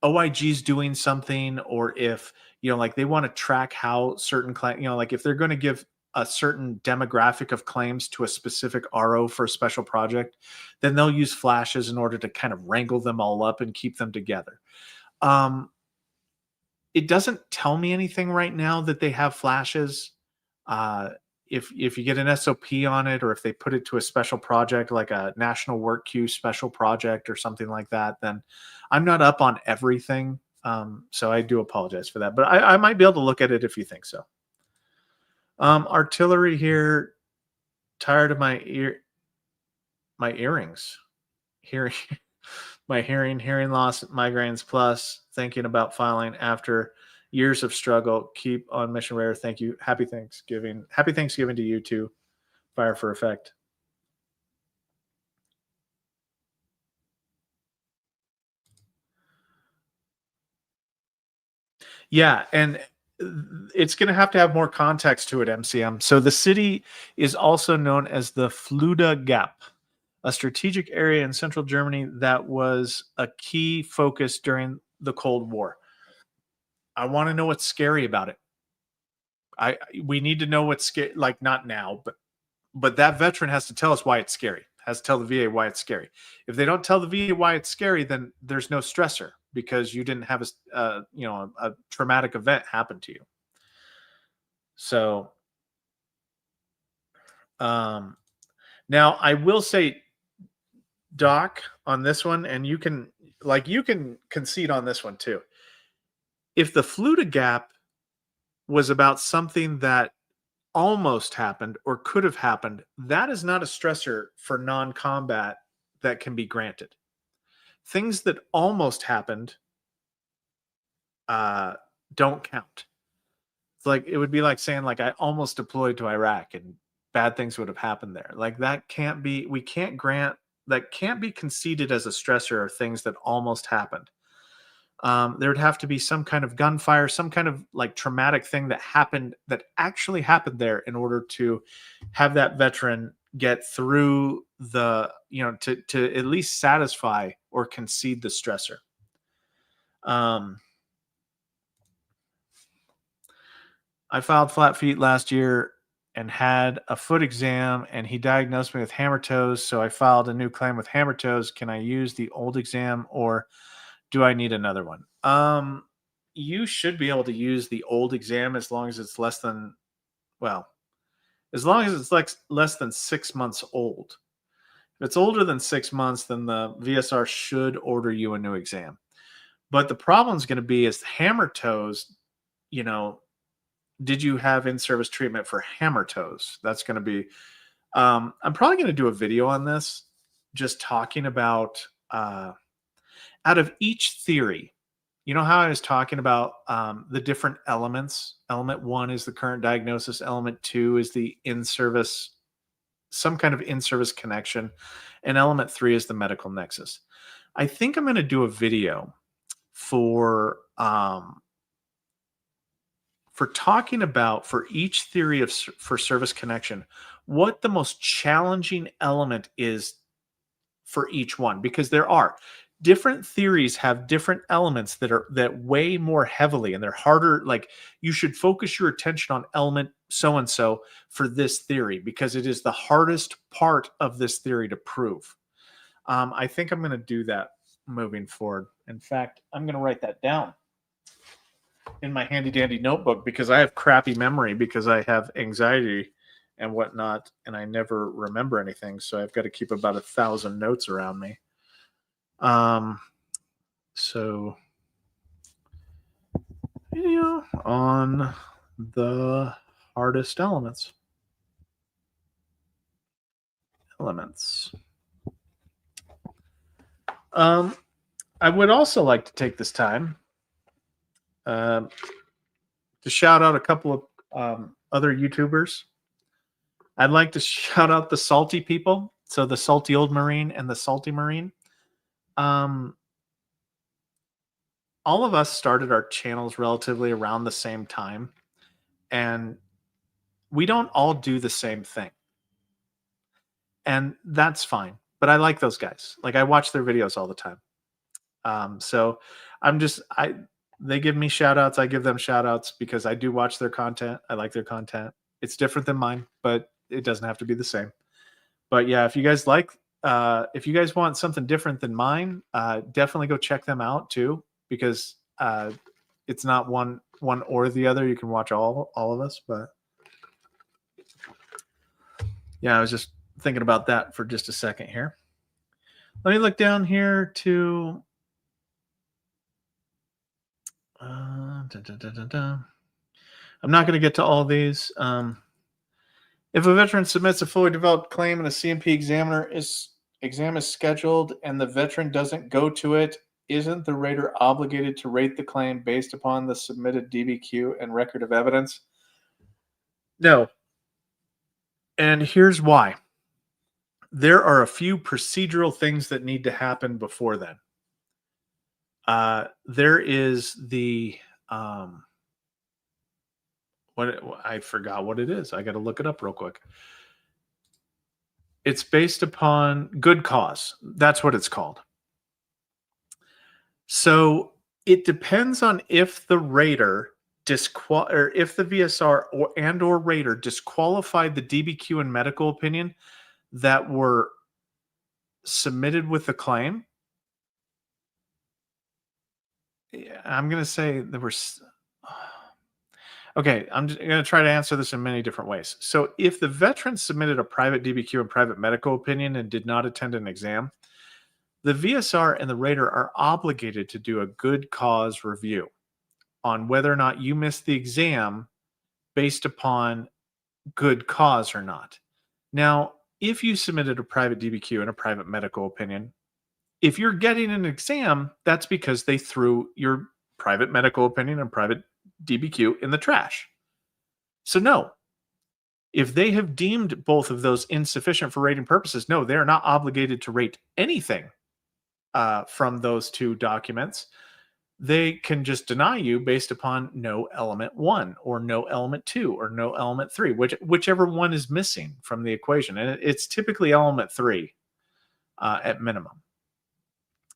OIG is doing something, or if, like, they want to track how certain claims, like, if they're going to give a certain demographic of claims to a specific RO for a special project, then they'll use flashes in order to kind of wrangle them all up and keep them together. It doesn't tell me anything right now that they have flashes. if you get an SOP on it, or if they put it to a special project like a national work queue special project or something like that, then I'm not up on everything. So I do apologize for that, but I might be able to look at it if you think so. Artillery here, tired of my earrings, hearing my hearing loss, migraines plus, thinking about filing after years of struggle. Keep on mission, Rare. Thank you. Happy Thanksgiving. Happy Thanksgiving to you too. Fire for effect. Yeah, and it's going to have more context to it, MCM. So the city is also known as the Fulda Gap, a strategic area in central Germany that was a key focus during the Cold War. I want to know what's scary about it. We need to know what's scary, like not now, but that veteran has to tell us why it's scary. Has to tell the VA why it's scary. If they don't tell the VA why it's scary, then there's no stressor because you didn't have a traumatic event happen to you. So, now I will say, Doc, on this one, and you can concede on this one too. If the Fulda Gap was about something that almost happened or could have happened, that is not a stressor for non-combat that can be granted. Things that almost happened don't count. It's like, it would be like saying, like, I almost deployed to Iraq and bad things would have happened there. Like, that can't be, we can't grant, that can't be conceded as a stressor or things that almost happened. There would have to be some kind of gunfire, some kind of like traumatic thing that happened, that actually happened there, in order to have that veteran get through the, to at least satisfy or concede the stressor. I filed flat feet last year and had a foot exam, and he diagnosed me with hammer toes. So I filed a new claim with hammer toes. Can I use the old exam, or do I need another one? You should be able to use the old exam as long as it's less than 6 months old. If it's older than 6 months, then the VSR should order you a new exam. But the problem is going to be is hammer toes, did you have in-service treatment for hammer toes? That's going to be, I'm probably going to do a video on this, just talking about, out of each theory, how I was talking about the different elements. Element 1 is the current diagnosis. Element 2 is the in-service, some kind of in-service connection. And element 3 is the medical nexus. I think I'm going to do a video for talking about, for each theory for service connection, what the most challenging element is for each one, because there are different theories have different elements that weigh more heavily, and they're harder. Like, you should focus your attention on element so and so for this theory, because it is the hardest part of this theory to prove. I think I'm going to do that moving forward. In fact, I'm going to write that down in my handy dandy notebook, because I have crappy memory because I have anxiety and whatnot, and I never remember anything. So I've got to keep about 1,000 notes around me. So video on the hardest elements. I would also like to take this time to shout out a couple of other YouTubers. I'd like to shout out the Salty people. So the Salty Old Marine and the Salty Marine. All of us started our channels relatively around the same time, and we don't all do the same thing. And that's fine. But I like those guys. Like, I watch their videos all the time. So they give me shout outs. I give them shout outs because I do watch their content. I like their content. It's different than mine, but it doesn't have to be the same. But yeah, if you guys want something different than mine, definitely go check them out too, because it's not one or the other. You can watch all of us, but Yeah, I was just thinking about that for just a second here. Let me look down here to. Dun, dun, dun, dun, dun. I'm not going to get to all these. If a veteran submits a fully developed claim and a CMP exam is scheduled and the veteran doesn't go to it, isn't the rater obligated to rate the claim based upon the submitted DBQ and record of evidence? No. And here's why. There are a few procedural things that need to happen before then. There is the what I forgot what it is. I got to look it up real quick. It's based upon good cause. That's what it's called. So it depends on if the rater or if the VSR or rater disqualified the DBQ and medical opinion that were submitted with the claim. I'm going to say there were. Okay, I'm going to try to answer this in many different ways. So if the veteran submitted a private DBQ and private medical opinion and did not attend an exam, the VSR and the rater are obligated to do a good cause review on whether or not you missed the exam based upon good cause or not. Now, if you submitted a private DBQ and a private medical opinion, if you're getting an exam, that's because they threw your private medical opinion and private DBQ in the trash. So no, if they have deemed both of those insufficient for rating purposes, no, they are not obligated to rate anything from those two documents. They can just deny you based upon no element 1 or no element 2 or no element 3, whichever one is missing from the equation. And it's typically element 3 at minimum.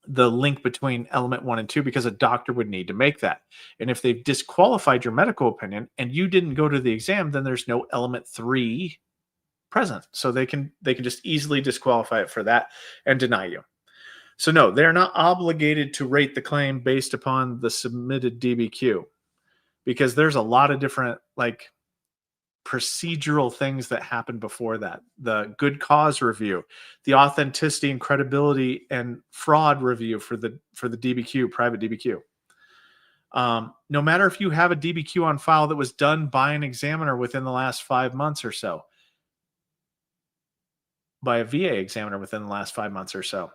The link between element 1 and 2, because a doctor would need to make that. And if they've disqualified your medical opinion and you didn't go to the exam, then there's no element 3 present. So they can just easily disqualify it for that and deny you. So no, they're not obligated to rate the claim based upon the submitted DBQ, because there's a lot of different procedural things that happen before that. The good cause review, the authenticity and credibility and fraud review for the DBQ, private DBQ. No matter if you have a DBQ on file that was done by an examiner within the last 5 months or so, by a VA examiner within the last 5 months or so,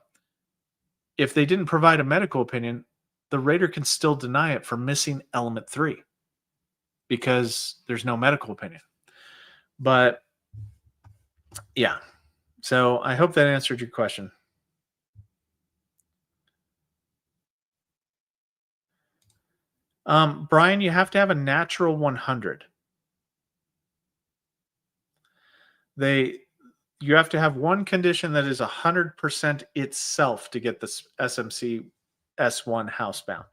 if they didn't provide a medical opinion, the rater can still deny it for missing element 3 because there's no medical opinion. But yeah, so I hope that answered your question. Brian, you have to have a natural 100. You have to have one condition that is 100% itself to get this SMC S1 housebound.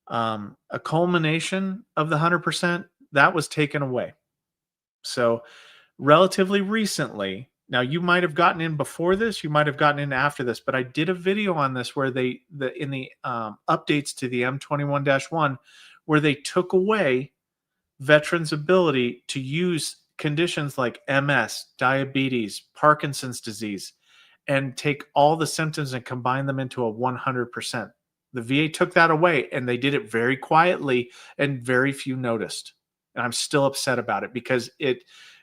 A culmination of the 100%, that was taken away. So relatively recently, now you might have gotten in before this, you might have gotten in after this, but I did a video on this where in the updates to the M21-1, where they took away veterans' ability to use conditions like MS, diabetes, Parkinson's disease, and take all the symptoms and combine them into a 100%. The VA took that away, and they did it very quietly, and very few noticed. And I'm still upset about it because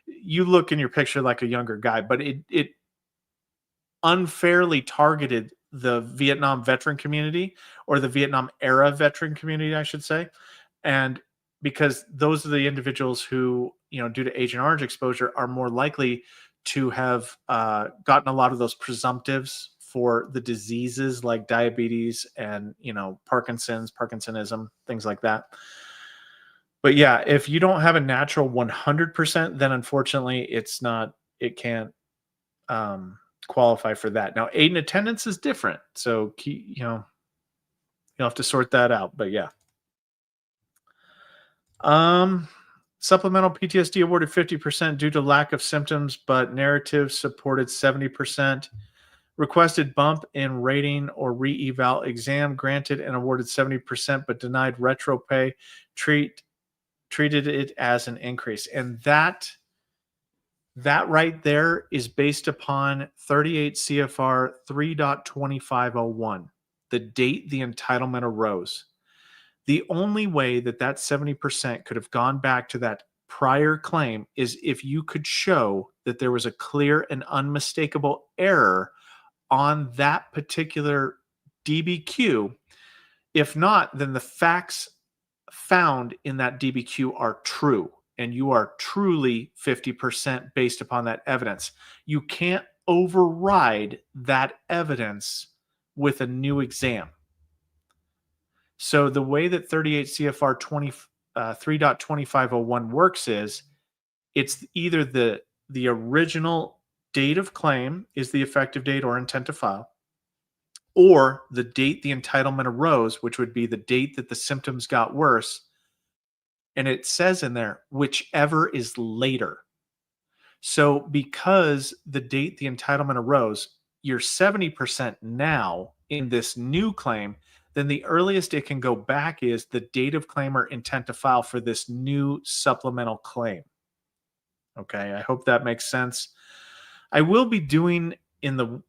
you look in your picture like a younger guy, but it unfairly targeted the Vietnam veteran community, or the Vietnam era veteran community, I should say. And because those are the individuals who, due to Agent Orange exposure, are more likely to have gotten a lot of those presumptives for the diseases like diabetes and, Parkinsonism, things like that. But yeah, if you don't have a natural 100%, then unfortunately it can't qualify for that. Now, aid and attendance is different. So, you'll have to sort that out, but yeah. Supplemental PTSD awarded 50% due to lack of symptoms, but narrative supported 70%. Requested bump in rating or re-eval exam granted and awarded 70%, but denied retro pay. Treated it as an increase. And that That right there is based upon 38 CFR 3.2501, the date the entitlement arose. The only way that that 70% could have gone back to that prior claim is if you could show that there was a clear and unmistakable error on that particular DBQ. If not, then the facts found in that DBQ are true, and you are truly 50% based upon that evidence. You can't override that evidence with a new exam. So the way that 38 CFR 3.2501 works is it's either the original date of claim is the effective date or intent to file, or the date the entitlement arose, which would be the date that the symptoms got worse. And it says in there, whichever is later. So because the date the entitlement arose, you're 70% now in this new claim, then the earliest it can go back is the date of claim or intent to file for this new supplemental claim. Okay, I hope that makes sense. I will be doing in the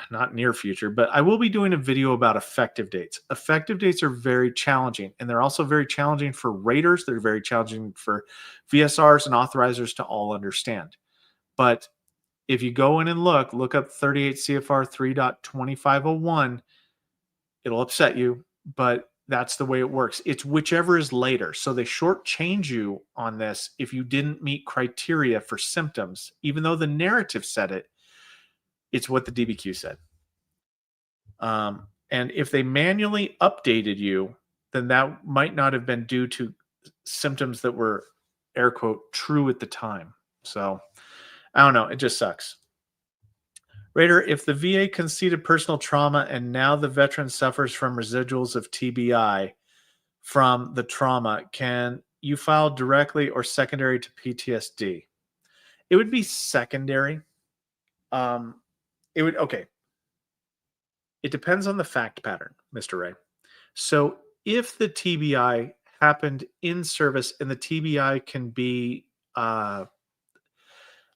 not near future, but I will be doing a video about effective dates. Effective dates are very challenging, and they're also very challenging for raters. They're very challenging for VSRs and authorizers to all understand. But if you go in and look up 38 CFR 3.2501, it'll upset you, but that's the way it works. It's whichever is later. So they shortchange you on this if you didn't meet criteria for symptoms, even though the narrative said it. It's what the DBQ said. And if they manually updated you, then that might not have been due to symptoms that were, air quote, true at the time. So I don't know. It just sucks. Raider, if the VA conceded personal trauma and now the veteran suffers from residuals of TBI from the trauma, can you file directly or secondary to PTSD? It would be secondary. Okay. It depends on the fact pattern, Mr. Ray. So if the TBI happened in service, and the TBI can be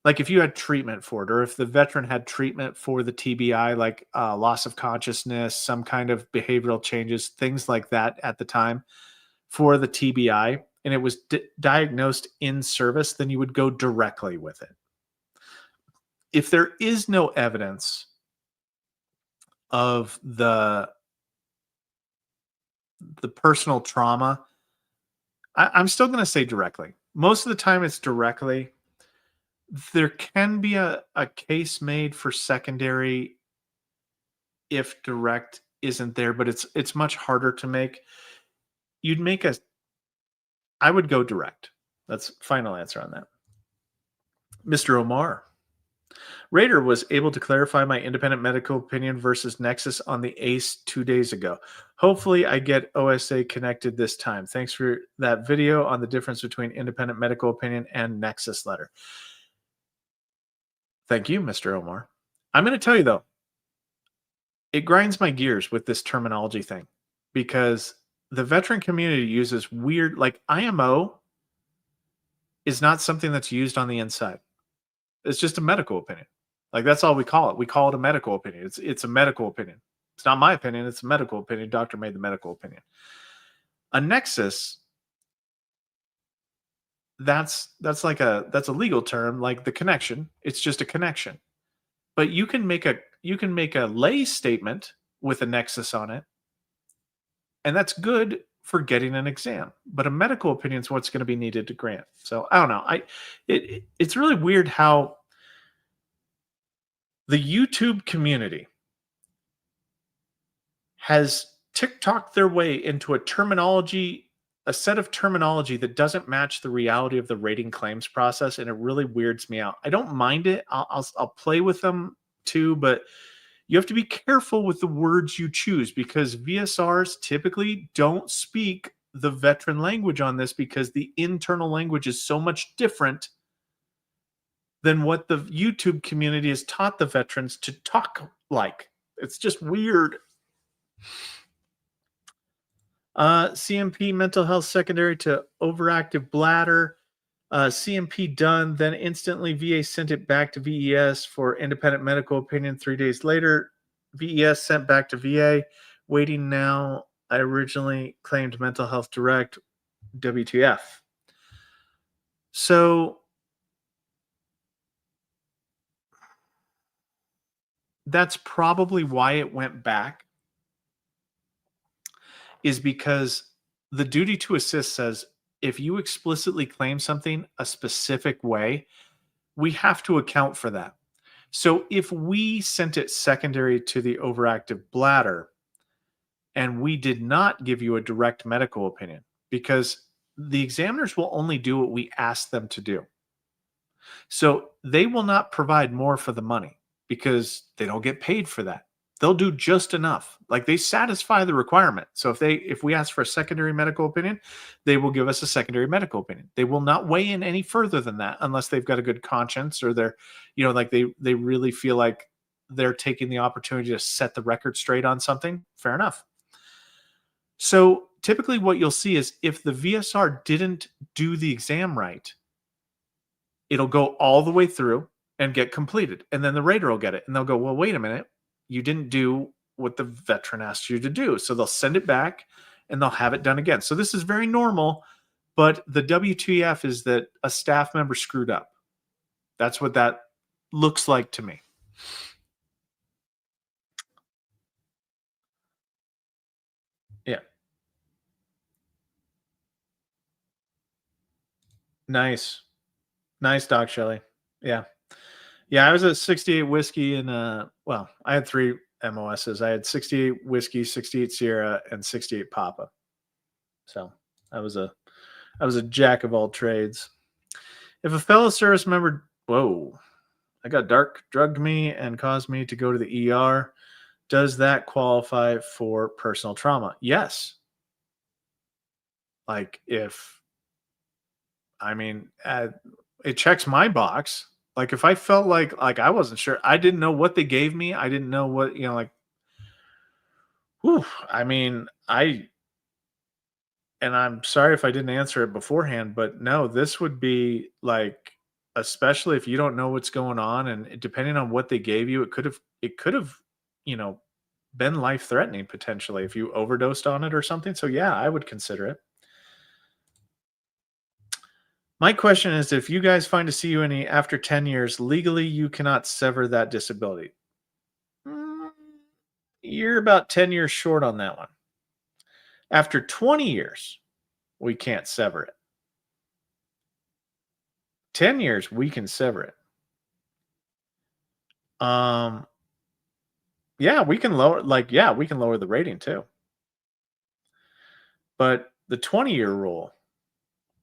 like if you had treatment for it, or if the veteran had treatment for the TBI, like loss of consciousness, some kind of behavioral changes, things like that at the time for the TBI, and it was diagnosed in service, then you would go directly with it. If there is no evidence of the personal trauma, I'm still going to say directly. Most of the time it's directly. There can be a case made for secondary if direct isn't there, but it's much harder to make. I would go direct. That's final answer on that. Mr. Omar. Raider was able to clarify my independent medical opinion versus Nexus on the ACE 2 days ago. Hopefully I get OSA connected this time. Thanks for that video on the difference between independent medical opinion and Nexus letter. Thank you, Mr. Omar. I'm going to tell you, though, it grinds my gears with this terminology thing because the veteran community uses weird, like IMO is not something that's used on the inside. It's just a medical opinion. Like that's all we call it. We call it a medical opinion. It's a medical opinion. It's not my opinion. It's a medical opinion. Doctor made the medical opinion. A nexus, that's a legal term, like the connection. It's just a connection. But you can make a lay statement with a nexus on it, and that's good for getting an exam. But a medical opinion is what's going to be needed to grant. So I don't know. It's really weird how the YouTube community has TikToked their way into a set of terminology that doesn't match the reality of the rating claims process, and it really weirds me out. I don't mind it. I'll play with them too, but you have to be careful with the words you choose because VSRs typically don't speak the veteran language on this because the internal language is so much different than what the YouTube community has taught the veterans to talk like. It's just weird. CMP mental health secondary to overactive bladder. CMP done, then instantly VA sent it back to VES for independent medical opinion 3 days later. VES sent back to VA. Waiting now. I originally claimed mental health direct. WTF. So that's probably why it went back, is because the duty to assist says if you explicitly claim something a specific way, we have to account for that. So if we sent it secondary to the overactive bladder and we did not give you a direct medical opinion, because the examiners will only do what we ask them to do. So they will not provide more for the money because they don't get paid for that. They'll do just enough. Like they satisfy the requirement. So if we ask for a secondary medical opinion, they will give us a secondary medical opinion. They will not weigh in any further than that unless they've got a good conscience or they're, like they really feel like they're taking the opportunity to set the record straight on something. Fair enough. So typically what you'll see is if the VSR didn't do the exam right, it'll go all the way through and get completed. And then the rater will get it. And they'll go, well, wait a minute. You didn't do what the veteran asked you to do. So they'll send it back and they'll have it done again. So this is very normal. But the WTF is that a staff member screwed up. That's what that looks like to me. Yeah. Nice. Nice, Doc Shelley. Yeah. Yeah, I was at 68 whiskey and well, I had 3 MOSs. I had 68 whiskey, 68 Sierra, and 68 Papa. So I was a jack of all trades. If a fellow service member, whoa, I got dark, drugged me and caused me to go to the ER, does that qualify for personal trauma? Yes. Like it checks my box. Like if I felt like I wasn't sure, I didn't know what they gave me. I didn't know what, whew, and I'm sorry if I didn't answer it beforehand, but no, this would be like, especially if you don't know what's going on and depending on what they gave you, it could have, you know, been life threatening potentially if you overdosed on it or something. So yeah, I would consider it. My question is if you guys find a CUNE after 10 years, legally you cannot sever that disability. Mm, You're about 10 years short on that one. After 20 years, we can't sever it. 10 years, we can sever it. Yeah, we can lower we can lower the rating too. But the 20-year rule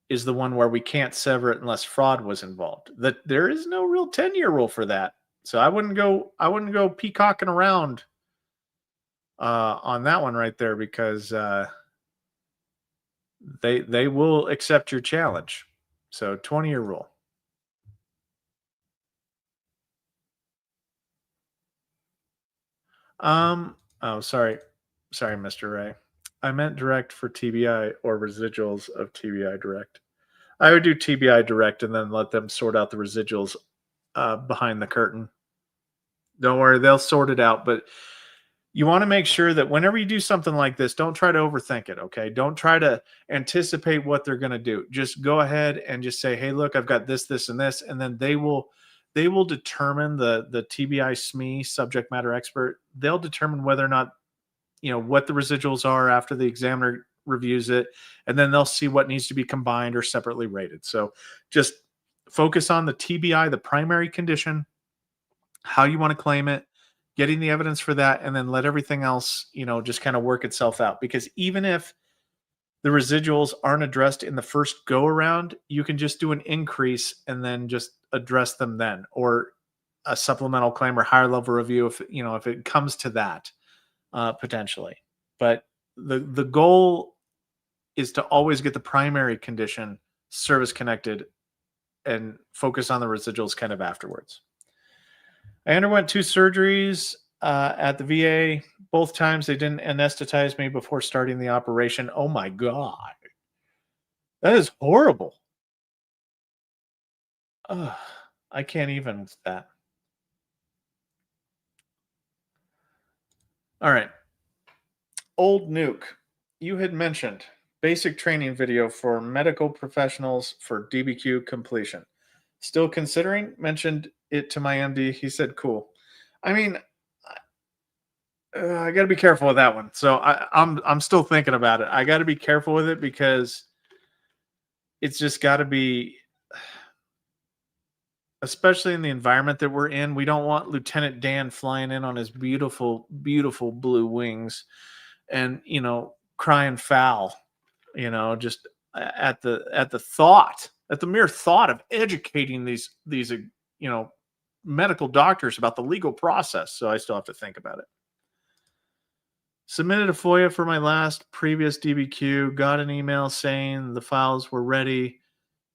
is the one where we can't sever it unless fraud was involved. That there is no real 10-year rule for that. So I wouldn't go peacocking around on that one right there because they will accept your challenge. So 20-year rule. Oh, sorry, Mr. Ray. I meant direct for TBI or residuals of TBI direct. I would do TBI direct and then let them sort out the residuals behind the curtain. Don't worry, they'll sort it out. But you want to make sure that whenever you do something like this, don't try to overthink it. Okay, don't try to anticipate what they're going to do. Just go ahead and just say, "Hey, look, I've got this, this, and this," and then they will determine the TBI SME subject matter expert. They'll determine whether or not what the residuals are after the examiner reviews it, and then they'll see what needs to be combined or separately rated. So just focus on the TBI, the primary condition, how you want to claim it, getting the evidence for that, and then let everything else, just kind of work itself out. Because even if the residuals aren't addressed in the first go around, you can just do an increase and then just address them then, or a supplemental claim or higher level review if it comes to that potentially. But the goal is to always get the primary condition service connected and focus on the residuals kind of afterwards. I underwent 2 surgeries at the VA. Both times they didn't anesthetize me before starting the operation. Oh my God. That is horrible. Ugh, I can't even with that. All right. Old Nuke, you had mentioned basic training video for medical professionals for DBQ completion. Still considering? Mentioned it to my MD. He said, cool. I mean, I got to be careful with that one. So I'm still thinking about it. I got to be careful with it because it's just got to be, especially in the environment that we're in. We don't want Lieutenant Dan flying in on his beautiful, beautiful blue wings and, crying foul, just at the mere thought of educating these medical doctors about the legal process. So I still have to think about it. Submitted a FOIA for my last previous DBQ, got an email saying the files were ready.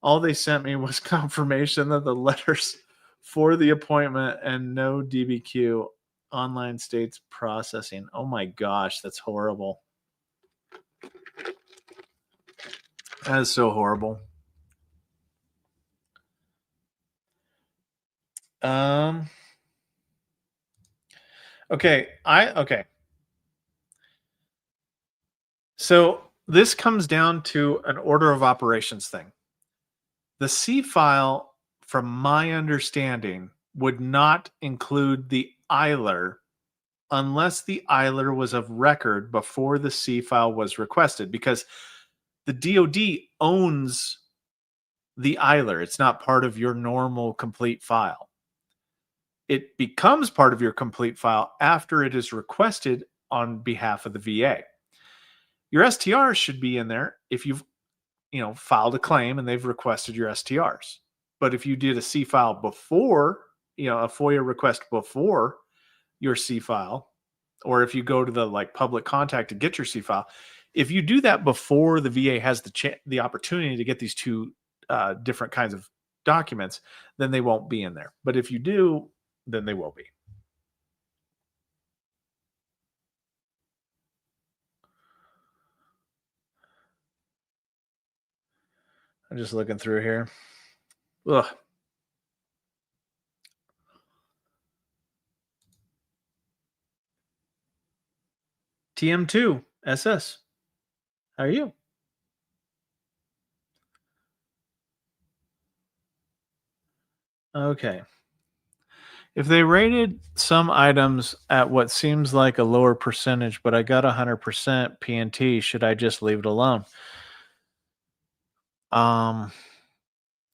All they sent me was confirmation that the letters for the appointment and no DBQ online states processing. Oh my gosh, that's horrible. That is so horrible. Okay. So this comes down to an order of operations thing. The C file, from my understanding, would not include the EILER unless the EILER was of record before the C file was requested, because the DoD owns the EILER. It's not part of your normal complete file. It becomes part of your complete file after it is requested on behalf of the VA. Your STRs should be in there if you've filed a claim and they've requested your STRs. But if you did a C file before, a FOIA request before your C file, or if you go to the public contact to get your C file, if you do that before the VA has the opportunity to get these two different kinds of documents, then they won't be in there. But if you do, then they will be. I'm just looking through here. Ugh. TM2 SS. How are you? Okay. If they rated some items at what seems like a lower percentage, but I got 100% PNT, should I just leave it alone?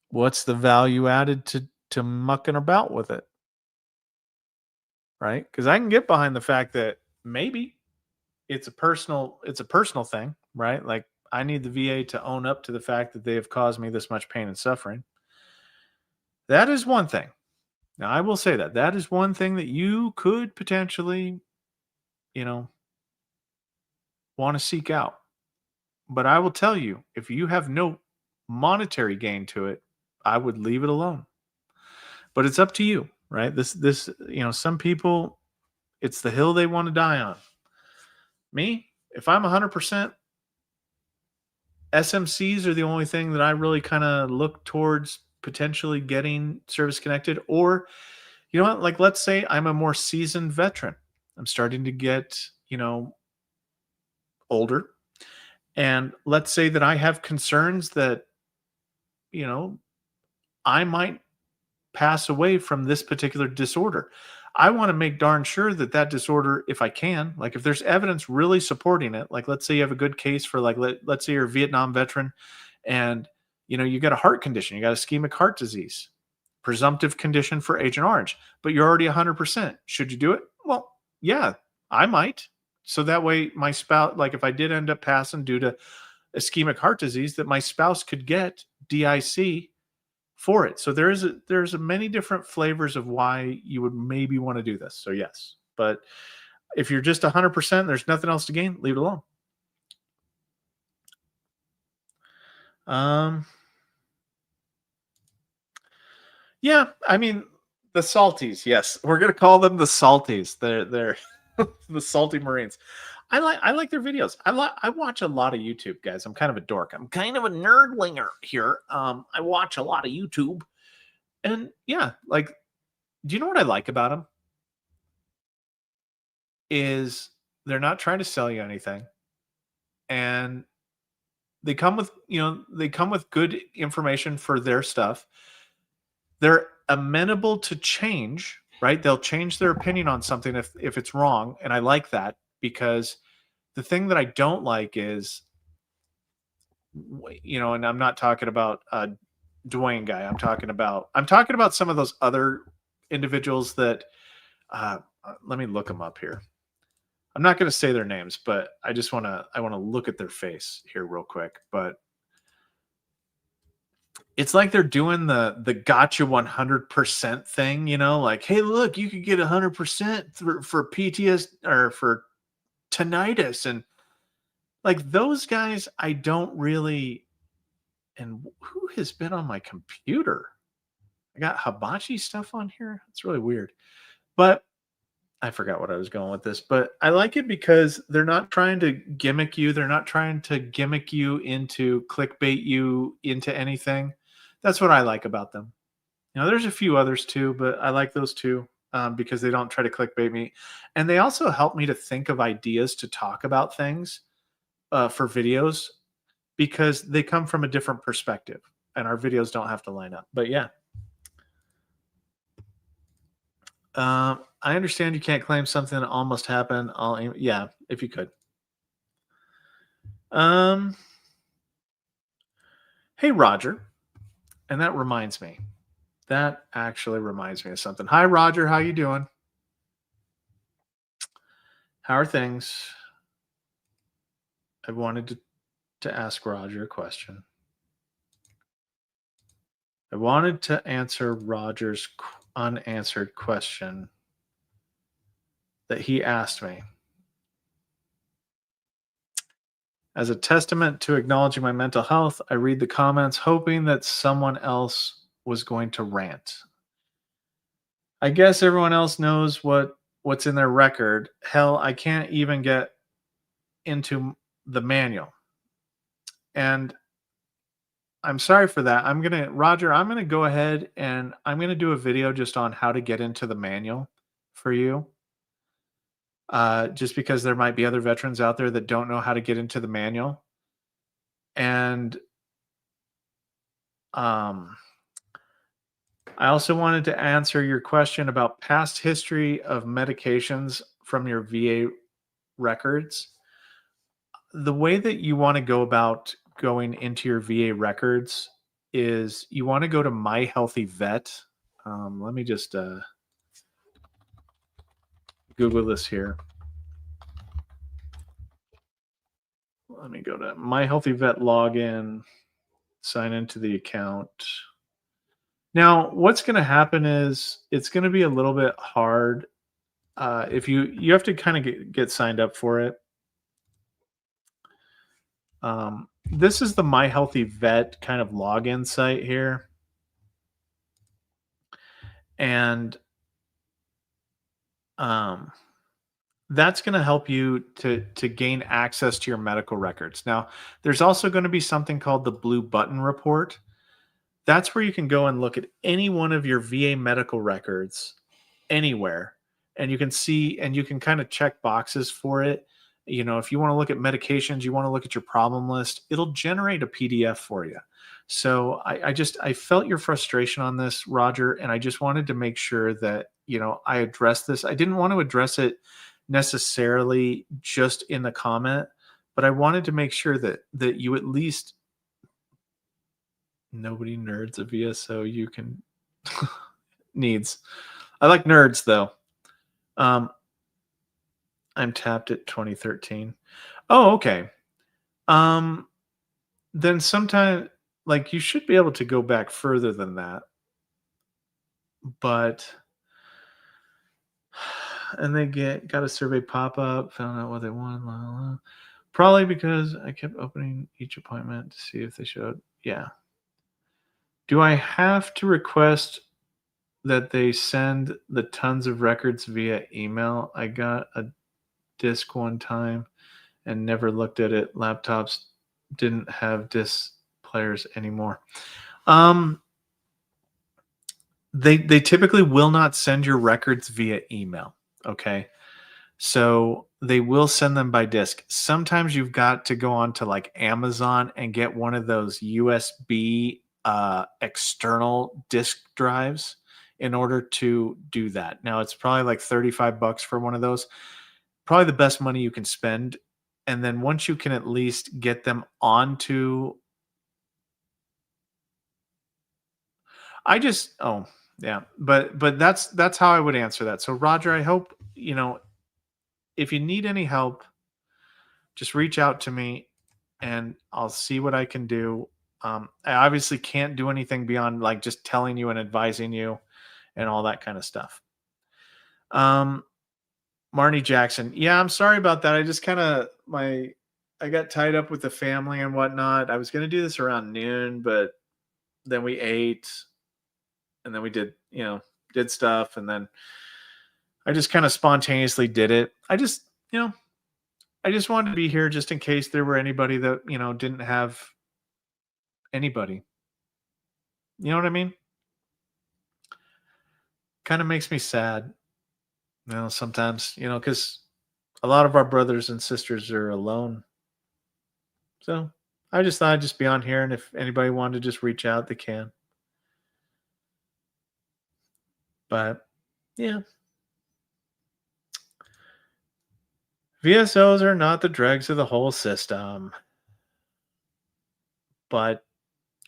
What's the value added to mucking about with it? Right? Because I can get behind the fact that maybe it's a personal thing, right? Like, I need the VA to own up to the fact that they have caused me this much pain and suffering. That is one thing. Now, I will say that is one thing that you could potentially, want to seek out. But I will tell you, if you have no monetary gain to it, I would leave it alone. But it's up to you, right? This, some people, it's the hill they want to die on. Me, if I'm 100%, SMCs are the only thing that I really kind of look towards potentially getting service connected. Or, you know what? Like, let's say I'm a more seasoned veteran. I'm starting to get, older. And let's say that I have concerns that, I might pass away from this particular disorder. I want to make darn sure that disorder, if I can, like if there's evidence really supporting it, like let's say you have a good case for let's say you're a Vietnam veteran and you got a heart condition, you got ischemic heart disease, presumptive condition for Agent Orange, but you're already 100%. Should you do it? Well, yeah, I might. So that way my spouse, like if I did end up passing due to ischemic heart disease, that my spouse could get DIC for it. So there's many different flavors of why you would maybe want to do this. So yes, but if you're just 100%, there's nothing else to gain, leave it alone. Yeah, I mean the salties. Yes, we're gonna call them the salties. They're the salty Marines. I like their videos. I watch a lot of YouTube, guys. I'm kind of a dork. I'm kind of a nerdlinger here. I watch a lot of YouTube. And yeah, like, do you know what I like about them? Is they're not trying to sell you anything, and they come with, they come with good information for their stuff. They're amenable to change, right? They'll change their opinion on something if it's wrong, and I like that because the thing that I don't like is, and I'm not talking about Dwayne guy. I'm talking about some of those other individuals that let me look them up here. I'm not going to say their names, but I want to look at their face here real quick. But it's like they're doing the gotcha 100% thing, like, hey, look, you could get 100% for PTS or for tinnitus, and like those guys, I don't really. And who has been on my computer? I got hibachi stuff on here. It's really weird, but I forgot what I was going with this, but I like it because they're not trying to gimmick you. They're not trying to gimmick you into clickbait you into anything. That's what I like about them. There's a few others too, but I like those two because they don't try to clickbait me. And they also help me to think of ideas to talk about things for videos because they come from a different perspective and our videos don't have to line up. But yeah, I understand you can't claim something that almost happened. Yeah, if you could. Um, hey Roger, and that reminds me. That actually reminds me of something. Hi Roger, how you doing? How are things? I wanted to ask Roger a question. I wanted to answer Roger's unanswered question that he asked me. As a testament to acknowledging my mental health, I read the comments hoping that someone else was going to rant. I guess everyone else knows what's in their record. Hell, I can't even get into the manual. And I'm sorry for that. Roger, I'm gonna go ahead and I'm gonna do a video just on how to get into the manual for you. Just because there might be other veterans out there that don't know how to get into the manual. And um, I also wanted to answer your question about past history of medications from your VA records. The way that you want to go about going into your VA records is you want to go to My Healthy Vet. Let me just Google this here. Let me go to My Healthy Vet login, sign into the account. Now, what's going to happen is it's going to be a little bit hard if you have to kind of get signed up for it. This is the My Healthy Vet kind of login site here, and that's going to help you to gain access to your medical records. Now, there's also going to be something called the Blue Button Report. That's where you can go and look at any one of your VA medical records anywhere, and you can see and you can kind of check boxes for it. If you want to look at medications, you want to look at your problem list, it'll generate a PDF for you. So I felt your frustration on this, Roger, and I just wanted to make sure that I addressed this. I didn't want to address it necessarily just in the comment, but I wanted to make sure that you at least nobody nerds a VSO you can needs. I like nerds though. I'm tapped at 2013. Oh, okay. Then sometime like you should be able to go back further than that. But and they got a survey pop up, found out what they want. Blah, blah, blah. Probably because I kept opening each appointment to see if they showed. Yeah. Do I have to request that they send the tons of records via email? I got a disk one time and never looked at it. Laptops didn't have disc players anymore. They typically will not send your records via email, okay? So they will send them by disk. Sometimes you've got to go on to like Amazon and get one of those USB external disk drives in order to do that. Now it's probably like 35 bucks for one of those. Probably the best money you can spend. And then once you can at least get them onto I just oh yeah, but that's how I would answer that. So Roger, I hope, if you need any help, just reach out to me and I'll see what I can do. I obviously can't do anything beyond like just telling you and advising you and all that kind of stuff. Um, Marnie Jackson, yeah, I'm sorry about that. I just kind of I got tied up with the family and whatnot. I was going to do this around noon, but then we ate and then we did stuff, and then I just kind of spontaneously did it. I just wanted to be here just in case there were anybody that, didn't have anybody. You know what I mean? Kind of makes me sad, sometimes, because a lot of our brothers and sisters are alone. So I just thought I'd just be on here, and if anybody wanted to just reach out, they can. But yeah, VSOs are not the dregs of the whole system. But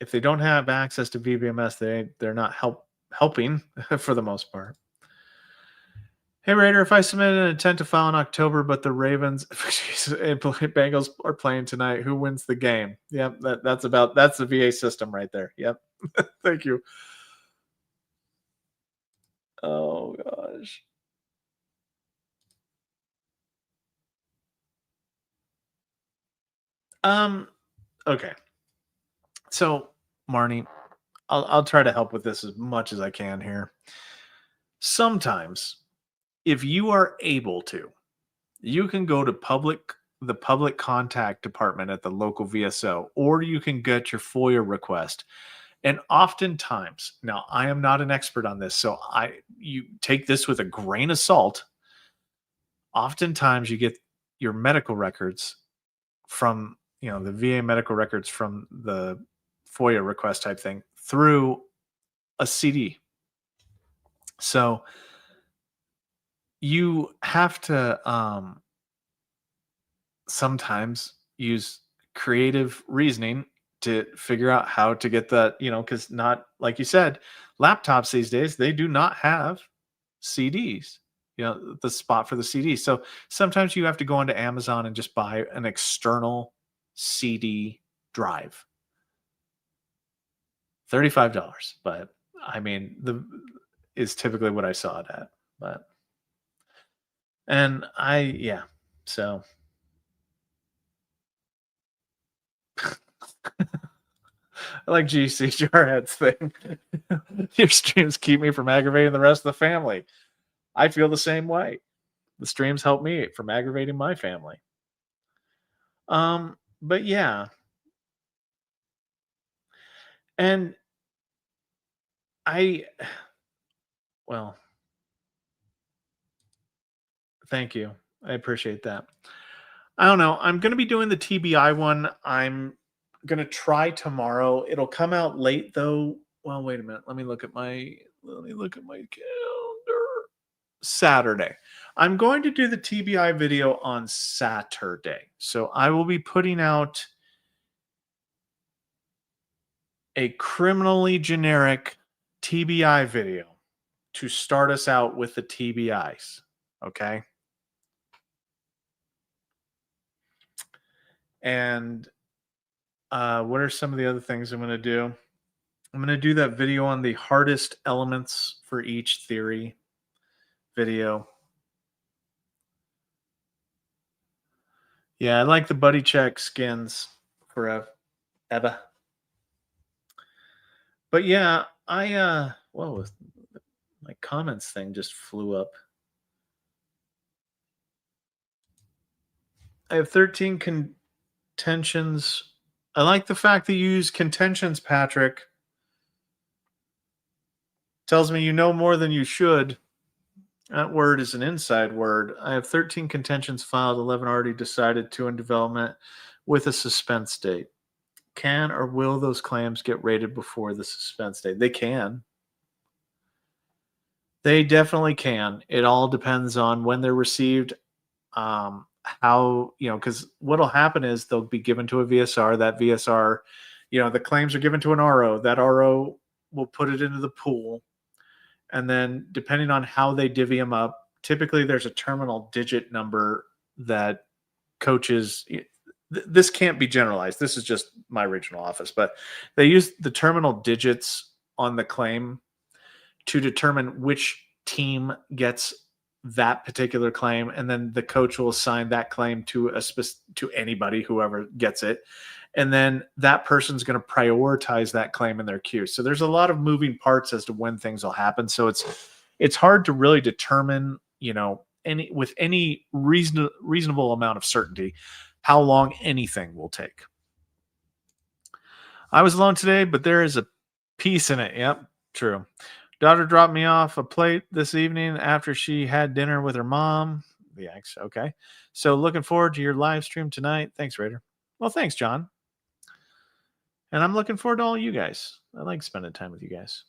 if they don't have access to VBMS, they're not helping for the most part. Hey Raider, if I submit an intent to file in October, but the Ravens and Bengals are playing tonight, who wins the game? Yep, that's the VA system right there. Yep. Thank you. Oh gosh. Okay. So Marnie, I'll try to help with this as much as I can here. Sometimes, if you are able to, you can go to the public contact department at the local VSO, or you can get your FOIA request. And oftentimes, now I am not an expert on this, so you take this with a grain of salt. Oftentimes you get your medical records from, the VA medical records from the FOIA request type thing through a CD. So you have to sometimes use creative reasoning to figure out how to get that, because not like you said, laptops these days, they do not have CDs, the spot for the CD. So sometimes you have to go onto Amazon and just buy an external CD drive. $35. But I mean, is typically what I saw it at. But yeah, so I like GC Jarhead's thing. Your streams keep me from aggravating the rest of the family. I feel the same way. The streams help me from aggravating my family. But yeah. And well, thank you. I appreciate that. I don't know. I'm going to be doing the TBI one. I'm going to try tomorrow. It'll come out late though. Well, wait a minute. Let me look at my calendar. Saturday. I'm going to do the TBI video on Saturday. So I will be putting out a criminally generic TBI video to start us out with the TBIs. Okay. And what are some of the other things I'm going to do? I'm going to do that video on the hardest elements for each theory video. Yeah, I like the buddy check skins for Eva. But yeah, whoa, my comments thing just flew up. I have 13 contentions. I like the fact that you use contentions, Patrick, Tells me you know more than you should. That word is an inside word. I have 13 contentions filed, 11 already decided, 2 in development with a suspense date. Can or will those claims get rated before the suspense date? They can. They definitely can. It all depends on when they're received, how, because what'll happen is they'll be given to a VSR. That VSR, the claims are given to an RO. That RO will put it into the pool. And then depending on how they divvy them up, typically there's a terminal digit number that coaches. This can't be generalized. This is just my regional office, but they use the terminal digits on the claim to determine which team gets that particular claim, and then the coach will assign that claim to to anybody, whoever gets it, and then that person's going to prioritize that claim in their queue. So there's a lot of moving parts as to when things will happen. So it's hard to really determine, any reasonable amount of certainty how long anything will take. I was alone today, but there is a piece in it. Yep, true. Daughter dropped me off a plate this evening after she had dinner with her mom. Yikes. Okay. So looking forward to your live stream tonight. Thanks, Raider. Well, thanks, John. And I'm looking forward to all you guys. I like spending time with you guys.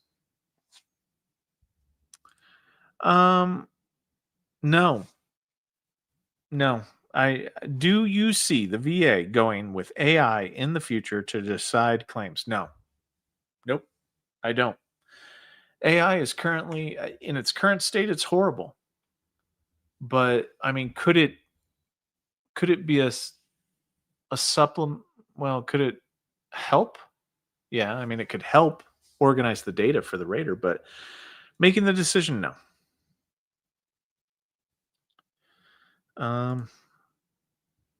No. Do you see the VA going with AI in the future to decide claims? No. Nope. I don't. AI is currently in its current state. It's horrible. But I mean, could it be a supplement? Well, could it help? Yeah, I mean, it could help organize the data for the Raider, but making the decision, no.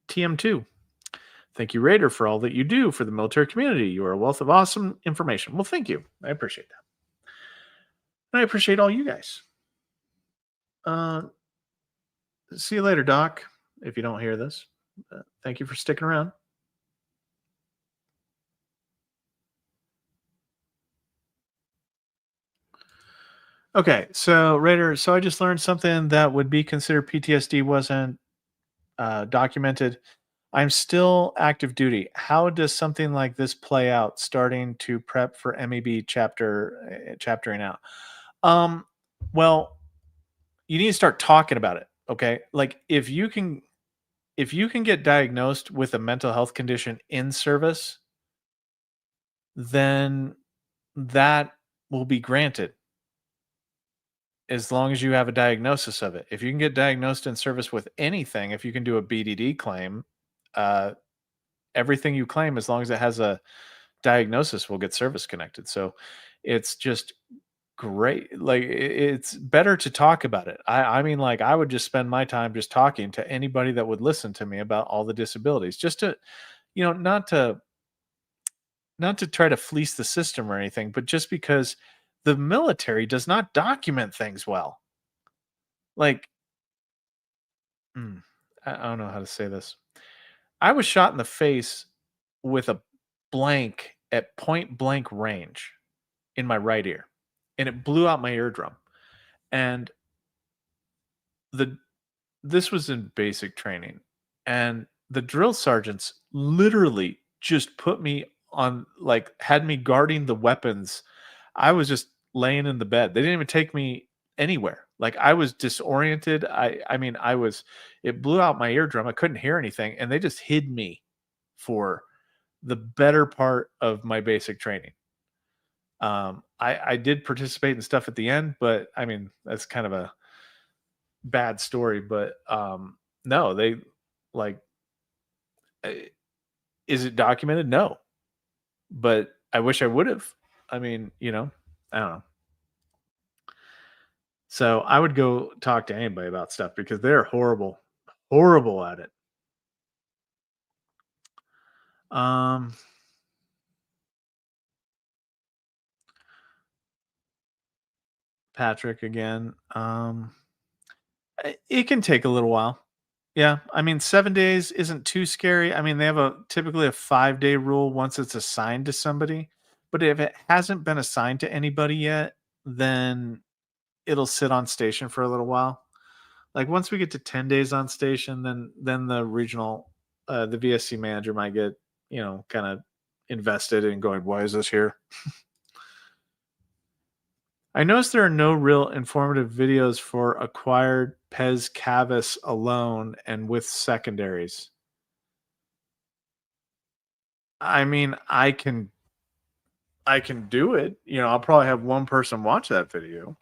TM2. Thank you, Raider, for all that you do for the military community. You are a wealth of awesome information. Well, thank you. I appreciate that. And I appreciate all you guys. See you later, Doc, if you don't hear this. Thank you for sticking around. Okay, so Raider, so I just learned something that would be considered PTSD wasn't documented. I'm still active duty. How does something like this play out starting to prep for MEB chaptering out? Well, you need to start talking about it, okay? Like if you can get diagnosed with a mental health condition in service, then that will be granted as long as you have a diagnosis of it. If you can get diagnosed in service with anything, if you can do a BDD claim, everything you claim, as long as it has a diagnosis, will get service connected. So it's just great. Like it's better to talk about it. I mean, like I would just spend my time just talking to anybody that would listen to me about all the disabilities, just to, not to try to fleece the system or anything, but just because the military does not document things well. Like, I don't know how to say this. I was shot in the face with a blank at point blank range in my right ear, and it blew out my eardrum. And this was in basic training, and the drill sergeants literally just put me on, like, had me guarding the weapons. I was just laying in the bed. They didn't even take me anywhere. Like I was disoriented. I mean, it blew out my eardrum. I couldn't hear anything, and they just hid me for the better part of my basic training. I did participate in stuff at the end, but I mean, that's kind of a bad story. But no, they like, is it documented? No, but I wish I would have. I mean, I don't know. So I would go talk to anybody about stuff because they're horrible at it. Patrick again. It can take a little while. Yeah, I mean 7 days isn't too scary. I mean they have typically a 5-day rule once it's assigned to somebody, but if it hasn't been assigned to anybody yet, then it'll sit on station for a little while. Like once we get to 10 days on station, then the regional the VSC manager might get, kind of invested in going, why is this here? I noticed there are no real informative videos for acquired Pez Cavus alone and with secondaries. I mean, I can do it. I'll probably have one person watch that video.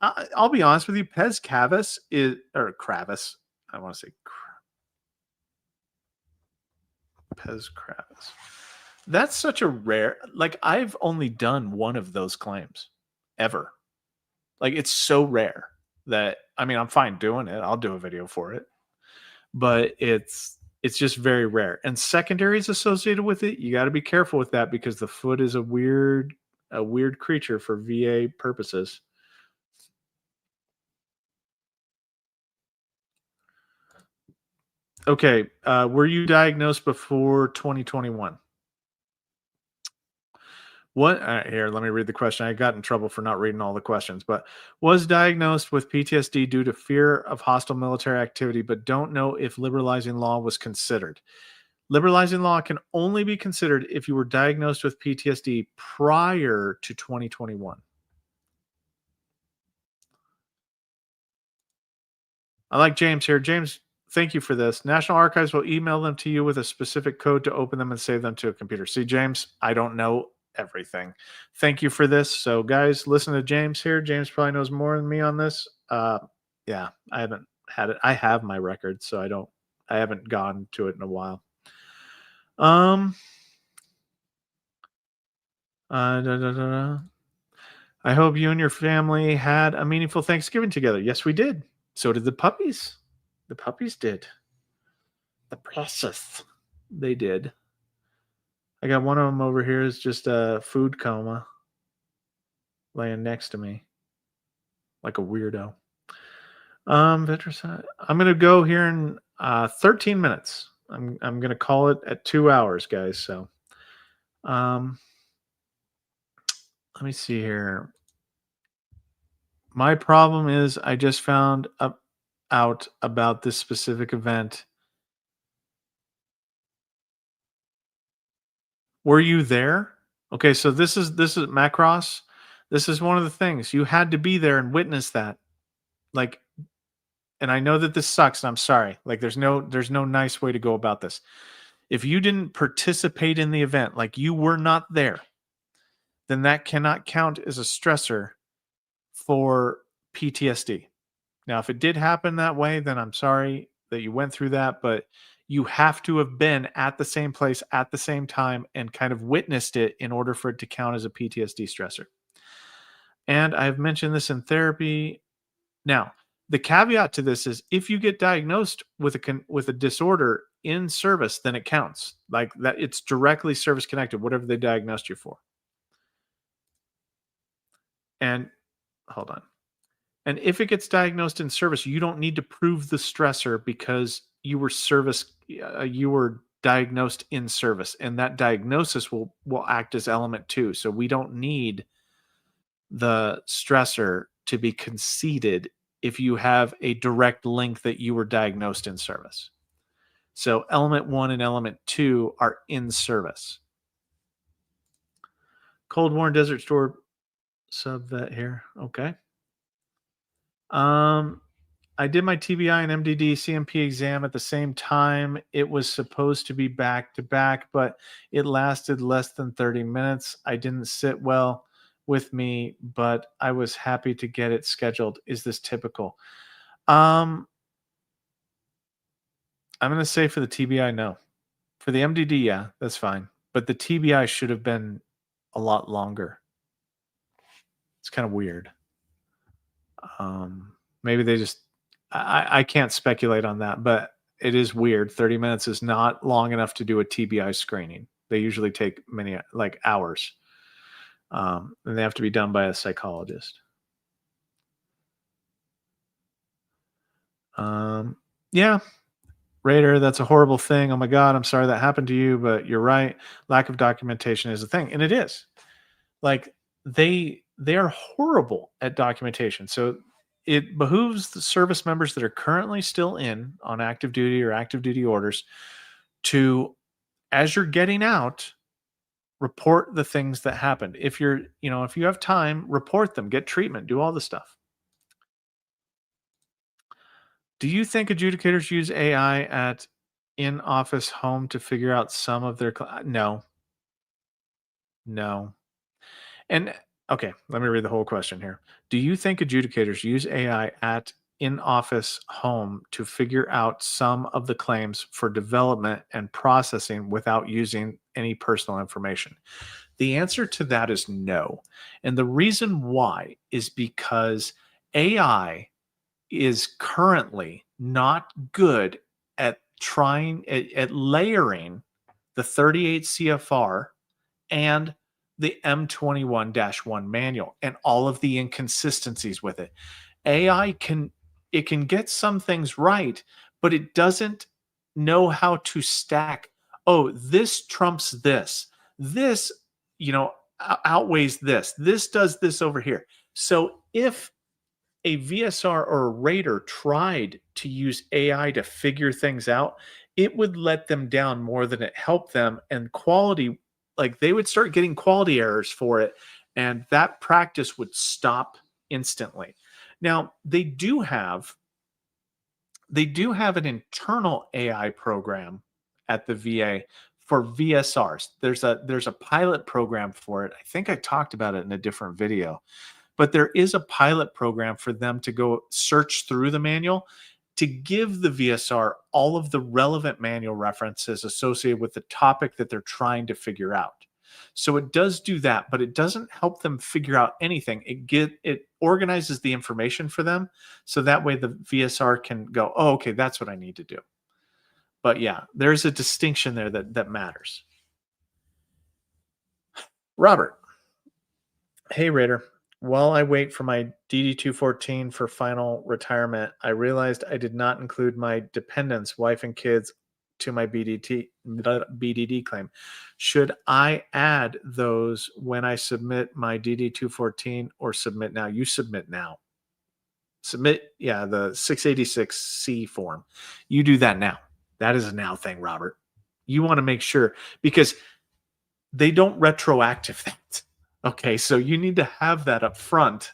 I'll be honest with you, Pez Cavus is or Kravis. I want to say Pez Kravis. That's such a rare. Like I've only done one of those claims ever. Like it's so rare that I'm fine doing it. I'll do a video for it, but it's just very rare. And secondaries associated with it, you got to be careful with that because the foot is a weird creature for VA purposes. Okay, were you diagnosed before 2021? What here? Let me read the question. I got in trouble for not reading all the questions, but was diagnosed with PTSD due to fear of hostile military activity, but don't know if liberalizing law was considered. Liberalizing law can only be considered if you were diagnosed with PTSD prior to 2021. I like James here. James, thank you for this. National Archives will email them to you with a specific code to open them and save them to a computer. See, James, I don't know everything. Thank you for this. So, guys, listen to James here. James probably knows more than me on this. Yeah, I haven't had it. I have my record, so I haven't gone to it in a while. I hope you and your family had a meaningful Thanksgiving together. Yes, we did. So did the puppies. The puppies did. The process. They did. I got one of them over here is just a food coma laying next to me like a weirdo. I'm going to go here in 13 minutes. I'm going to call it at 2 hours, guys. So let me see here. My problem is I just found out about this specific event. Were you there? Okay, so this is Macross. This is one of the things you had to be there and witness that. Like, and I know that this sucks, and I'm sorry. Like, there's no nice way to go about this. If you didn't participate in the event, like you were not there, then that cannot count as a stressor for PTSD. Now, if it did happen that way, then I'm sorry that you went through that, but you have to have been at the same place at the same time and kind of witnessed it in order for it to count as a PTSD stressor. And I've mentioned this in therapy. Now, the caveat to this is if you get diagnosed with a disorder in service, then it counts. Like that, it's directly service connected, whatever they diagnosed you for. And hold on. And if it gets diagnosed in service, you don't need to prove the stressor because you were diagnosed in service, and that diagnosis will act as element 2. So we don't need the stressor to be conceded if you have a direct link that you were diagnosed in service. So element 1 and element 2 are in service. Cold War and Desert Storm sub vet here. Okay. I did my TBI and MDD CMP exam at the same time. It was supposed to be back to back, but it lasted less than 30 minutes. I didn't sit well with me, but I was happy to get it scheduled. Is this typical? I'm going to say for the TBI, no. For the MDD, yeah, that's fine. But the TBI should have been a lot longer. It's kind of weird. Maybe they just, I can't speculate on that, but it is weird. 30 minutes is not long enough to do a TBI screening. They usually take many, like hours. And they have to be done by a psychologist. Yeah. Raider, that's a horrible thing. Oh my God, I'm sorry that happened to you, but you're right. Lack of documentation is a thing. And it is. Like, they they are horrible at documentation. So it behooves the service members that are currently still in on active duty or active duty orders to, as you're getting out, report the things that happened. If you're, if you have time, report them, get treatment, do all the stuff. Do you think adjudicators use AI at in-office home to figure out some of their no, no. And okay, let me read the whole question here. Do you think adjudicators use AI at in-office home to figure out some of the claims for development and processing without using any personal information? The answer to that is no. And the reason why is because AI is currently not good at trying at layering the 38 CFR and the M21-1 manual and all of the inconsistencies with it. AI can get some things right, but it doesn't know how to stack. Oh, this trumps this. This, outweighs this. This does this over here. So if a VSR or a rater tried to use AI to figure things out, it would let them down more than it helped them. And quality, like they would start getting quality errors for it. And that practice would stop instantly. Now, they do have an internal AI program at the VA for VSRs. There's a pilot program for it. I think I talked about it in a different video. But there is a pilot program for them to go search through the manual to give the VSR all of the relevant manual references associated with the topic that they're trying to figure out. So it does do that, but it doesn't help them figure out anything. It organizes the information for them, so that way the VSR can go, oh, okay, that's what I need to do. But yeah, there's a distinction there that matters. Robert, hey Raider. While I wait for my DD-214 for final retirement, I realized I did not include my dependents, wife and kids, to my BDD claim. Should I add those when I submit my DD-214 or submit now? You submit now. Submit, yeah, the 686C form. You do that now. That is a now thing, Robert. You want to make sure, because they don't retroactive that. Okay, so you need to have that up front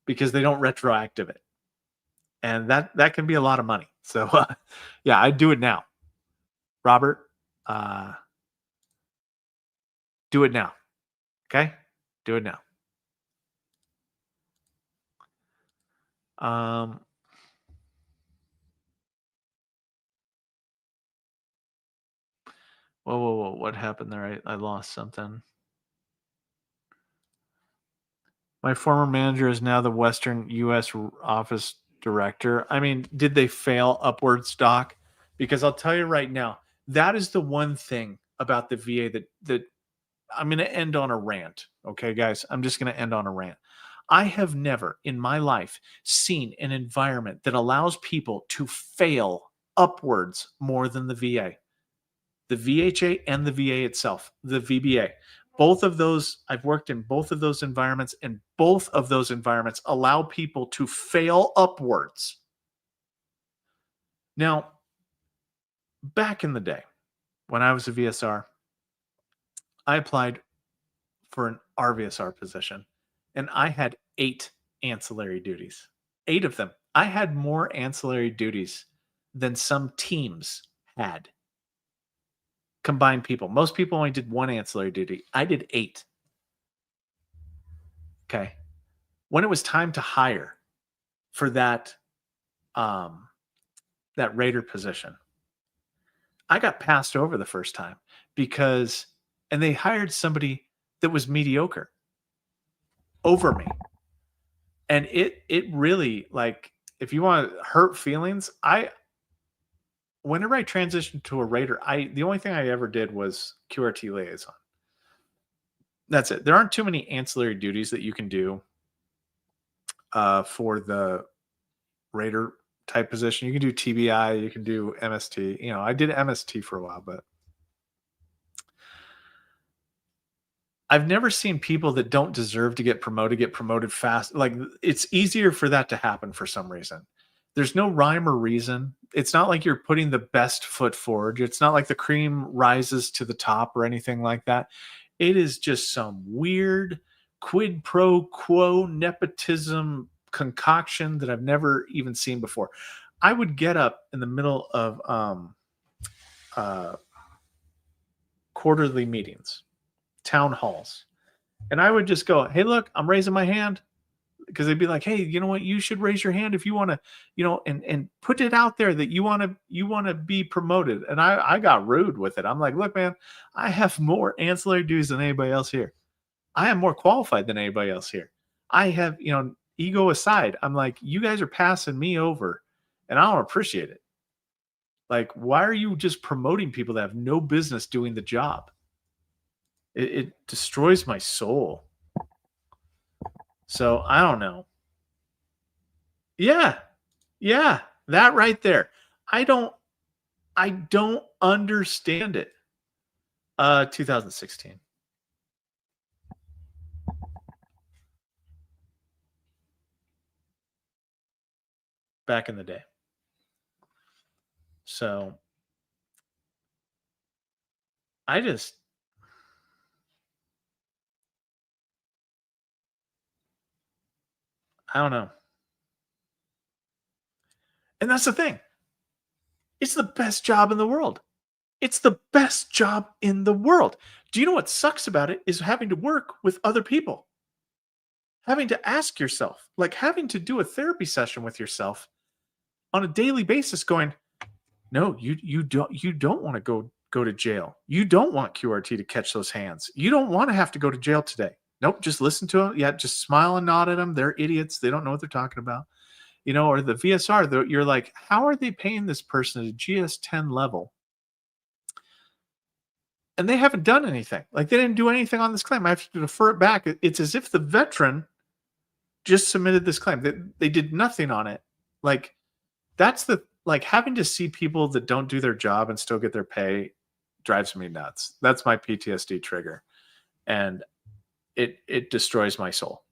because they don't retroactive it. And that can be a lot of money. So yeah, I'd do it now. Robert, do it now. Okay? Do it now. Whoa. What happened there? I lost something. My former manager is now the Western U.S. office director. I mean, did they fail Upwards, Doc? Because I'll tell you right now, that is the one thing about the VA that I'm going to end on a rant. Okay, guys, I'm just going to end on a rant. I have never in my life seen an environment that allows people to fail upwards more than the VA. The VHA and the VA itself, the VBA. Both of those, I've worked in both of those environments, and both of those environments allow people to fail upwards. Now, back in the day, when I was a VSR, I applied for an RVSR position, and I had 8 ancillary duties. 8 of them. I had more ancillary duties than some teams had. Combined people. Most people only did 1 ancillary duty. I did 8. Okay. When it was time to hire for that Raider position, I got passed over the first time and they hired somebody that was mediocre over me. And it really, like, if you want to hurt feelings, whenever I transitioned to a Raider, the only thing I ever did was QRT liaison. That's it. There aren't too many ancillary duties that you can do for the Raider type position. You can do TBI, you can do MST. I did MST for a while, but I've never seen people that don't deserve to get promoted fast. Like it's easier for that to happen for some reason. There's no rhyme or reason. It's not like you're putting the best foot forward. It's not like the cream rises to the top or anything like that. It is just some weird quid pro quo nepotism concoction that I've never even seen before. I would get up in the middle of uh, quarterly meetings, town halls, and I would just go, "Hey, look, I'm raising my hand," because they'd be like, "Hey, you know what? You should raise your hand if you want to, and put it out there that you want to be promoted." And I got rude with it. I'm like, "Look, man, I have more ancillary dues than anybody else here. I am more qualified than anybody else here. I have, ego aside, I'm like, you guys are passing me over, and I don't appreciate it. Like, why are you just promoting people that have no business doing the job? It destroys my soul." So I don't know. Yeah, yeah, that right there. I don't, I don't understand it. 2016, back in the day. So I just, I don't know. And that's the thing. It's the best job in the world. It's the best job in the world. Do you know what sucks about it is having to work with other people, having to ask yourself, like having to do a therapy session with yourself on a daily basis, going, no, you don't want to go to jail. You don't want QRT to catch those hands. You don't want to have to go to jail today. Nope, just listen to them. Yeah, just smile and nod at them. They're idiots. They don't know what they're talking about. Or the VSR, you're like, how are they paying this person at a GS10 level? And they haven't done anything. Like they didn't do anything on this claim. I have to defer it back. It's as if the veteran just submitted this claim. They did nothing on it. Like that's the like having to see people that don't do their job and still get their pay drives me nuts. That's my PTSD trigger. And it destroys my soul.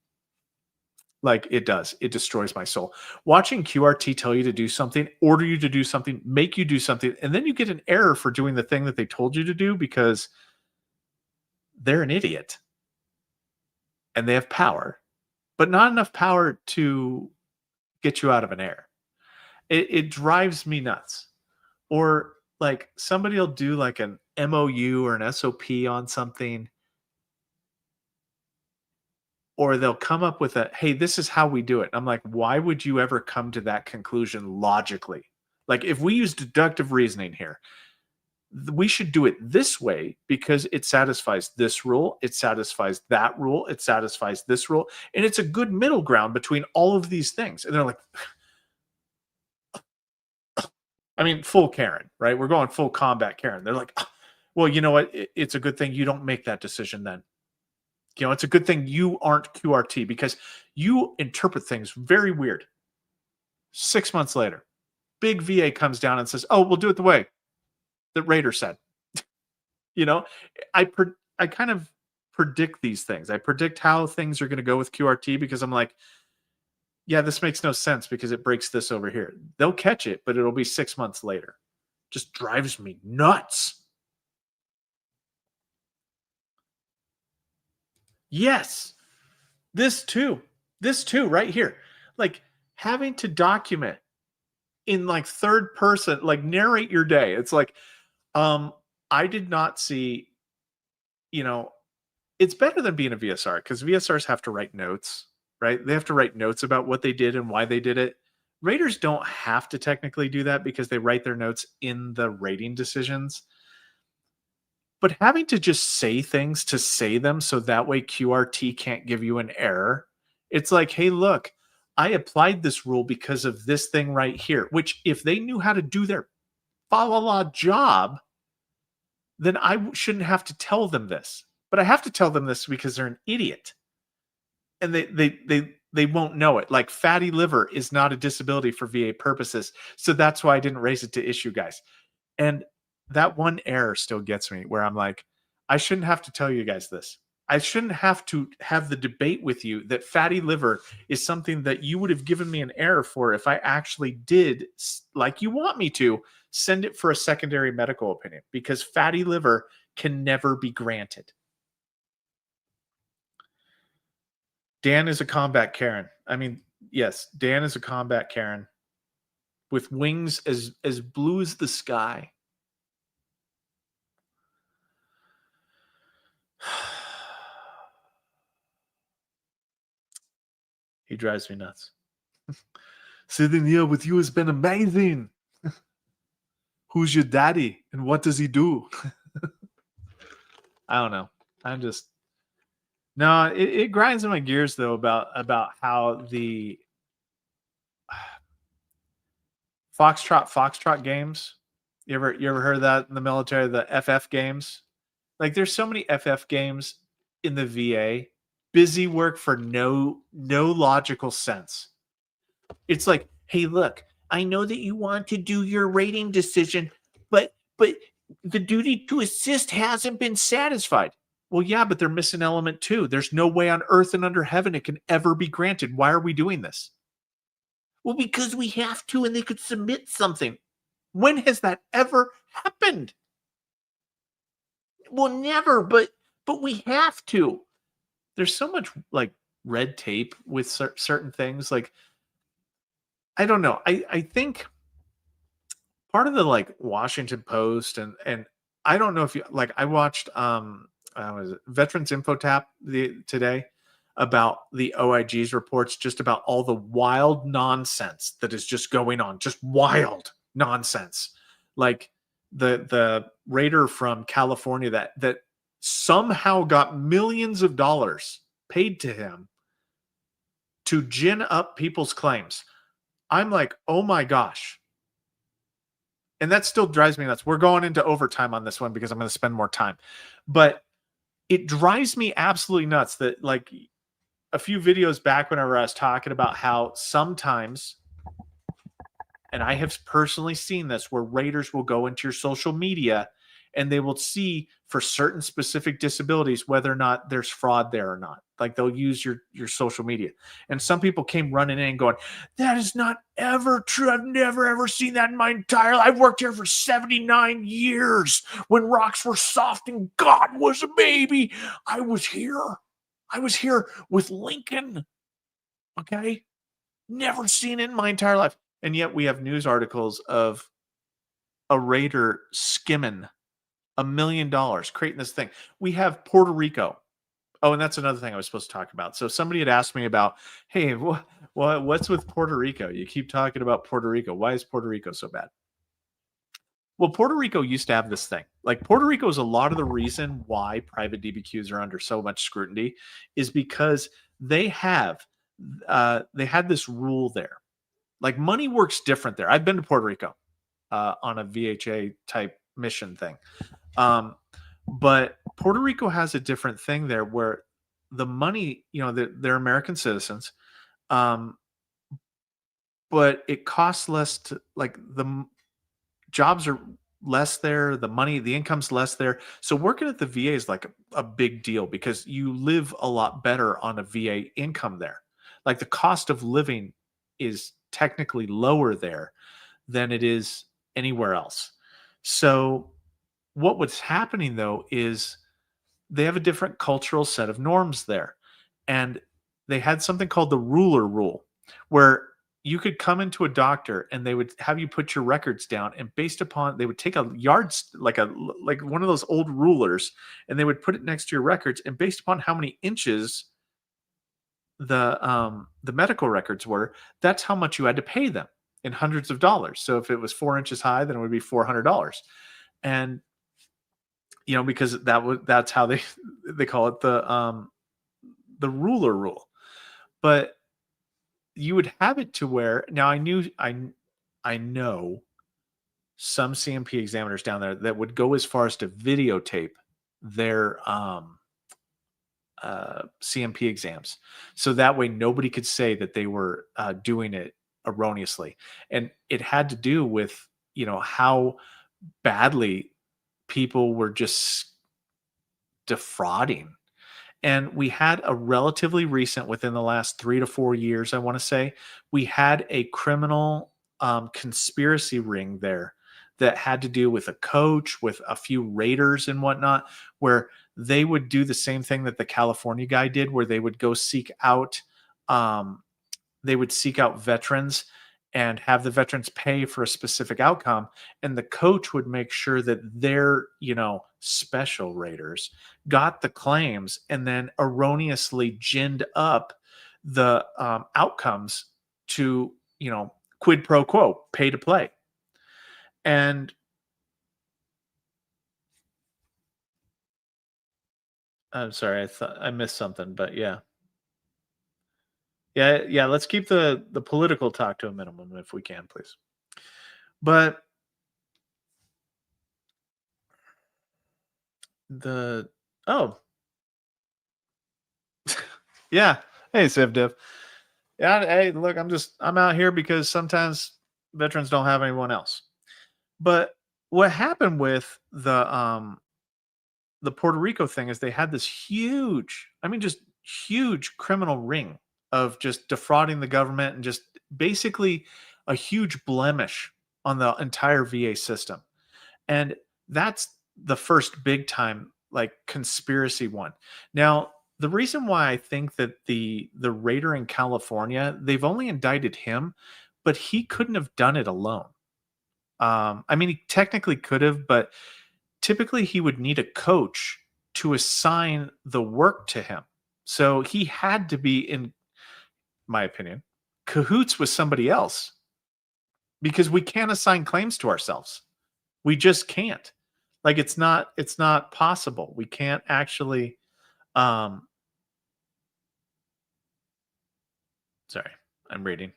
Like it does. It destroys my soul. Watching QRT tell you to do something, order you to do something, make you do something, and then you get an error for doing the thing that they told you to do because they're an idiot and they have power, but not enough power to get you out of an error. It drives me nuts. Or like somebody will do like an MOU or an SOP on something, or they'll come up with a, hey, this is how we do it. I'm like, why would you ever come to that conclusion logically? Like if we use deductive reasoning here, we should do it this way because it satisfies this rule, it satisfies that rule, it satisfies this rule, and it's a good middle ground between all of these things. And they're like, I mean, full Karen, right? We're going full combat Karen. They're like, well, you know what? It's a good thing you don't make that decision then. It's a good thing you aren't QRT because you interpret things very weird. 6 months later, big VA comes down and says, oh, we'll do it the way that Raider said. you know, I kind of predict these things. I predict how things are going to go with QRT because I'm like, yeah, this makes no sense because it breaks this over here. They'll catch it, but it'll be 6 months later. Just drives me nuts. Yes. This too. This too, right here. Like having to document in like third person, like narrate your day. It's like, I did not see, you know, it's better than being a VSR because VSRs have to write notes, right? They have to write notes about what they did and why they did it. Raiders don't have to technically do that because they write their notes in the rating decisions. But having to just say things to say them so that way QRT can't give you an error. It's like, hey, look, I applied this rule because of this thing right here, which if they knew how to do their fa la la job, then I shouldn't have to tell them this. But I have to tell them this because they're an idiot. And they won't know it. Like fatty liver is not a disability for VA purposes. So that's why I didn't raise it to issue, guys. And that one error still gets me where I'm like, I shouldn't have to tell you guys this. I shouldn't have to have the debate with you that fatty liver is something that you would have given me an error for if I actually did, like you want me to, send it for a secondary medical opinion, because fatty liver can never be granted. Dan is a combat Karen. I mean, yes, Dan is a combat Karen with wings as blue as the sky. He drives me nuts. Sitting here with you has been amazing. Who's your daddy and what does he do? I don't know. I'm just no. It grinds in my gears though about how the Foxtrot games. You ever heard of that in the military? The FF games. Like there's so many FF games in the VA. Busy work for no logical sense. It's like, hey, look, I know that you want to do your rating decision, but the duty to assist hasn't been satisfied. Well, yeah, but they're missing element two. There's no way on earth and under heaven it can ever be granted. Why are we doing this? Well, because we have to, and they could submit something. When has that ever happened? Well, never, but we have to. There's so much like red tape with certain things. Like, I don't know. I think part of the like Washington Post and I don't know if you like I watched was it Veterans Info Tap today about the OIG's reports just about all the wild nonsense that is just going on, just wild nonsense. Like the raider from California that somehow got millions of dollars paid to him to gin up people's claims. I'm like, oh my gosh. And that still drives me nuts. We're going into overtime on this one because I'm going to spend more time. But it drives me absolutely nuts that, like, a few videos back, whenever I was talking about how sometimes, and I have personally seen this, where raiders will go into your social media and they will see for certain specific disabilities whether or not there's fraud there or not. Like they'll use your social media. And some people came running in and going, that is not ever true. I've never ever seen that in my entire life. I've worked here for 79 years. When rocks were soft and God was a baby, I was here. I was here with Lincoln. Okay? Never seen it in my entire life. And yet we have news articles of a raider skimming $1 million, creating this thing. We have Puerto Rico. Oh, and that's another thing I was supposed to talk about. So somebody had asked me about, hey, what's with Puerto Rico? You keep talking about Puerto Rico. Why is Puerto Rico so bad? Well, Puerto Rico used to have this thing. Like Puerto Rico is a lot of the reason why private DBQs are under so much scrutiny is because they had this rule there. Like money works different there. I've been to Puerto Rico on a VHA type mission thing. But Puerto Rico has a different thing there where the money, they're American citizens, but it costs less to, like, the jobs are less there, the income's less there. So working at the VA is like a big deal because you live a lot better on a VA income there. Like the cost of living is technically lower there than it is anywhere else. So what's happening though is they have a different cultural set of norms there. And they had something called the ruler rule, where you could come into a doctor and they would have you put your records down, and based upon, they would take a like one of those old rulers, and they would put it next to your records, and based upon how many inches the medical records were, that's how much you had to pay them in hundreds of dollars. So if it was 4 inches high, then it would be $400. And because that's how they call it the ruler rule. But you would have it to where, now I know some CMP examiners down there that would go as far as to videotape their CMP exams, so that way nobody could say that they were doing it erroneously. And it had to do with how badly people were just defrauding. And we had a relatively recent, within the last 3 to 4 years, I want to say, we had a criminal conspiracy ring there that had to do with a coach, with a few raiders and whatnot, where they would do the same thing that the California guy did, where um, they would seek out veterans and have the veterans pay for a specific outcome, and the coach would make sure that their special raiders got the claims and then erroneously ginned up the outcomes to quid pro quo, pay to play. And I'm sorry, I thought I missed something, but yeah. Yeah, let's keep the political talk to a minimum if we can, please. But the oh, yeah. Hey, CivDiv. Yeah, hey, look, I'm out here because sometimes veterans don't have anyone else. But what happened with the Puerto Rico thing is they had this huge, I mean, just huge criminal ring of just defrauding the government and just basically a huge blemish on the entire VA system. And that's the first big time like conspiracy one. Now, the reason why I think that the raider in California, they've only indicted him, but he couldn't have done it alone. I mean, he technically could have, but typically he would need a coach to assign the work to him. So he had to be, in my opinion, cahoots with somebody else because we can't assign claims to ourselves. We just can't. Like it's not possible. We can't actually um sorry, I'm reading.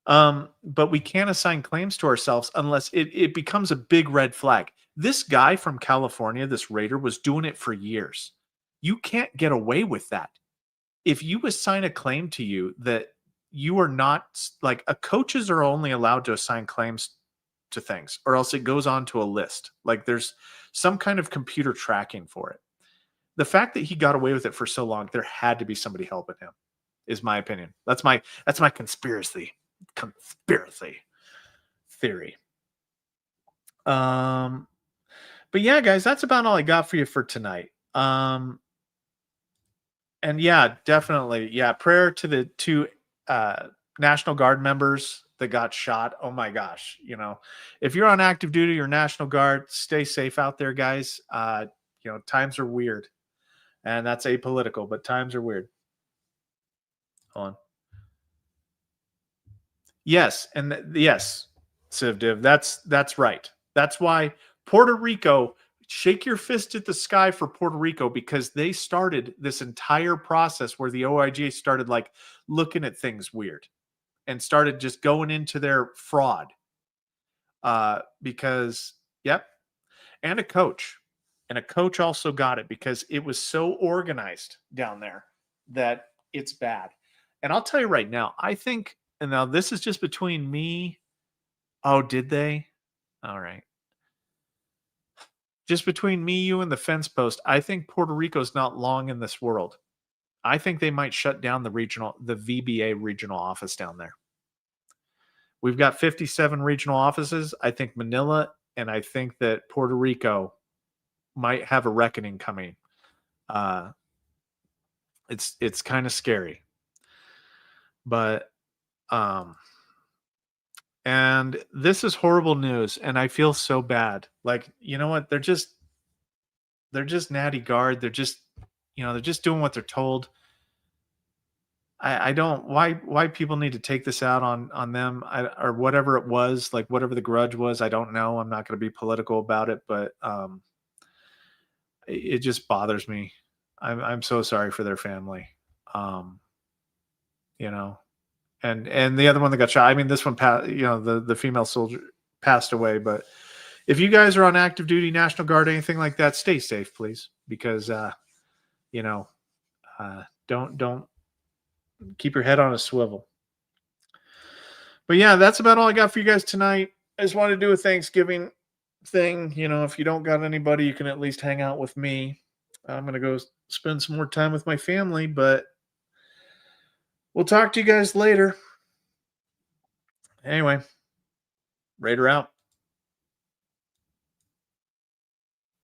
But we can't assign claims to ourselves unless it becomes a big red flag. This guy from California, this raider, was doing it for years. You can't get away with that. If you assign a claim to you that you are not like coaches are only allowed to assign claims to things, or else it goes on to a list. Like there's some kind of computer tracking for it. The fact that he got away with it for so long, there had to be somebody helping him, is my opinion. That's my conspiracy theory. Um, but yeah, guys, that's about all I got for you for tonight. And yeah, definitely, yeah. Prayer to the two National Guard members that got shot. Oh my gosh, if you're on active duty or National Guard, stay safe out there, guys. Times are weird, and that's apolitical, but times are weird. Hold on. Yes, and yes, CivDiv, that's right. That's why Puerto Rico, shake your fist at the sky for Puerto Rico, because they started this entire process where the OIG started like looking at things weird and started just going into their fraud. Because yep, and a coach. And a coach also got it because it was so organized down there that it's bad. And I'll tell you right now, I think, and now this is just between me. Oh, did they? All right. Just between me, you, and the fence post, I think Puerto Rico's not long in this world. I think they might shut down the VBA regional office down there. We've got 57 regional offices. I think Manila, and I think that Puerto Rico might have a reckoning coming. It's kind of scary, but and this is horrible news, and I feel so bad. Like, you know what? They're just natty guard. They're just they're just doing what they're told. I don't why people need to take this out on them, or whatever it was, like whatever the grudge was. I don't know. I'm not going to be political about it, but it just bothers me. I'm so sorry for their family. Um, you know, and the other one that got shot. I mean, this one, the female soldier passed away. But if you guys are on active duty, National Guard, anything like that, stay safe, please, because don't keep your head on a swivel. But yeah, that's about all I got for you guys tonight. I just wanted to do a Thanksgiving thing. If you don't got anybody, you can at least hang out with me. I'm gonna go spend some more time with my family, but we'll talk to you guys later. Anyway, Raider out.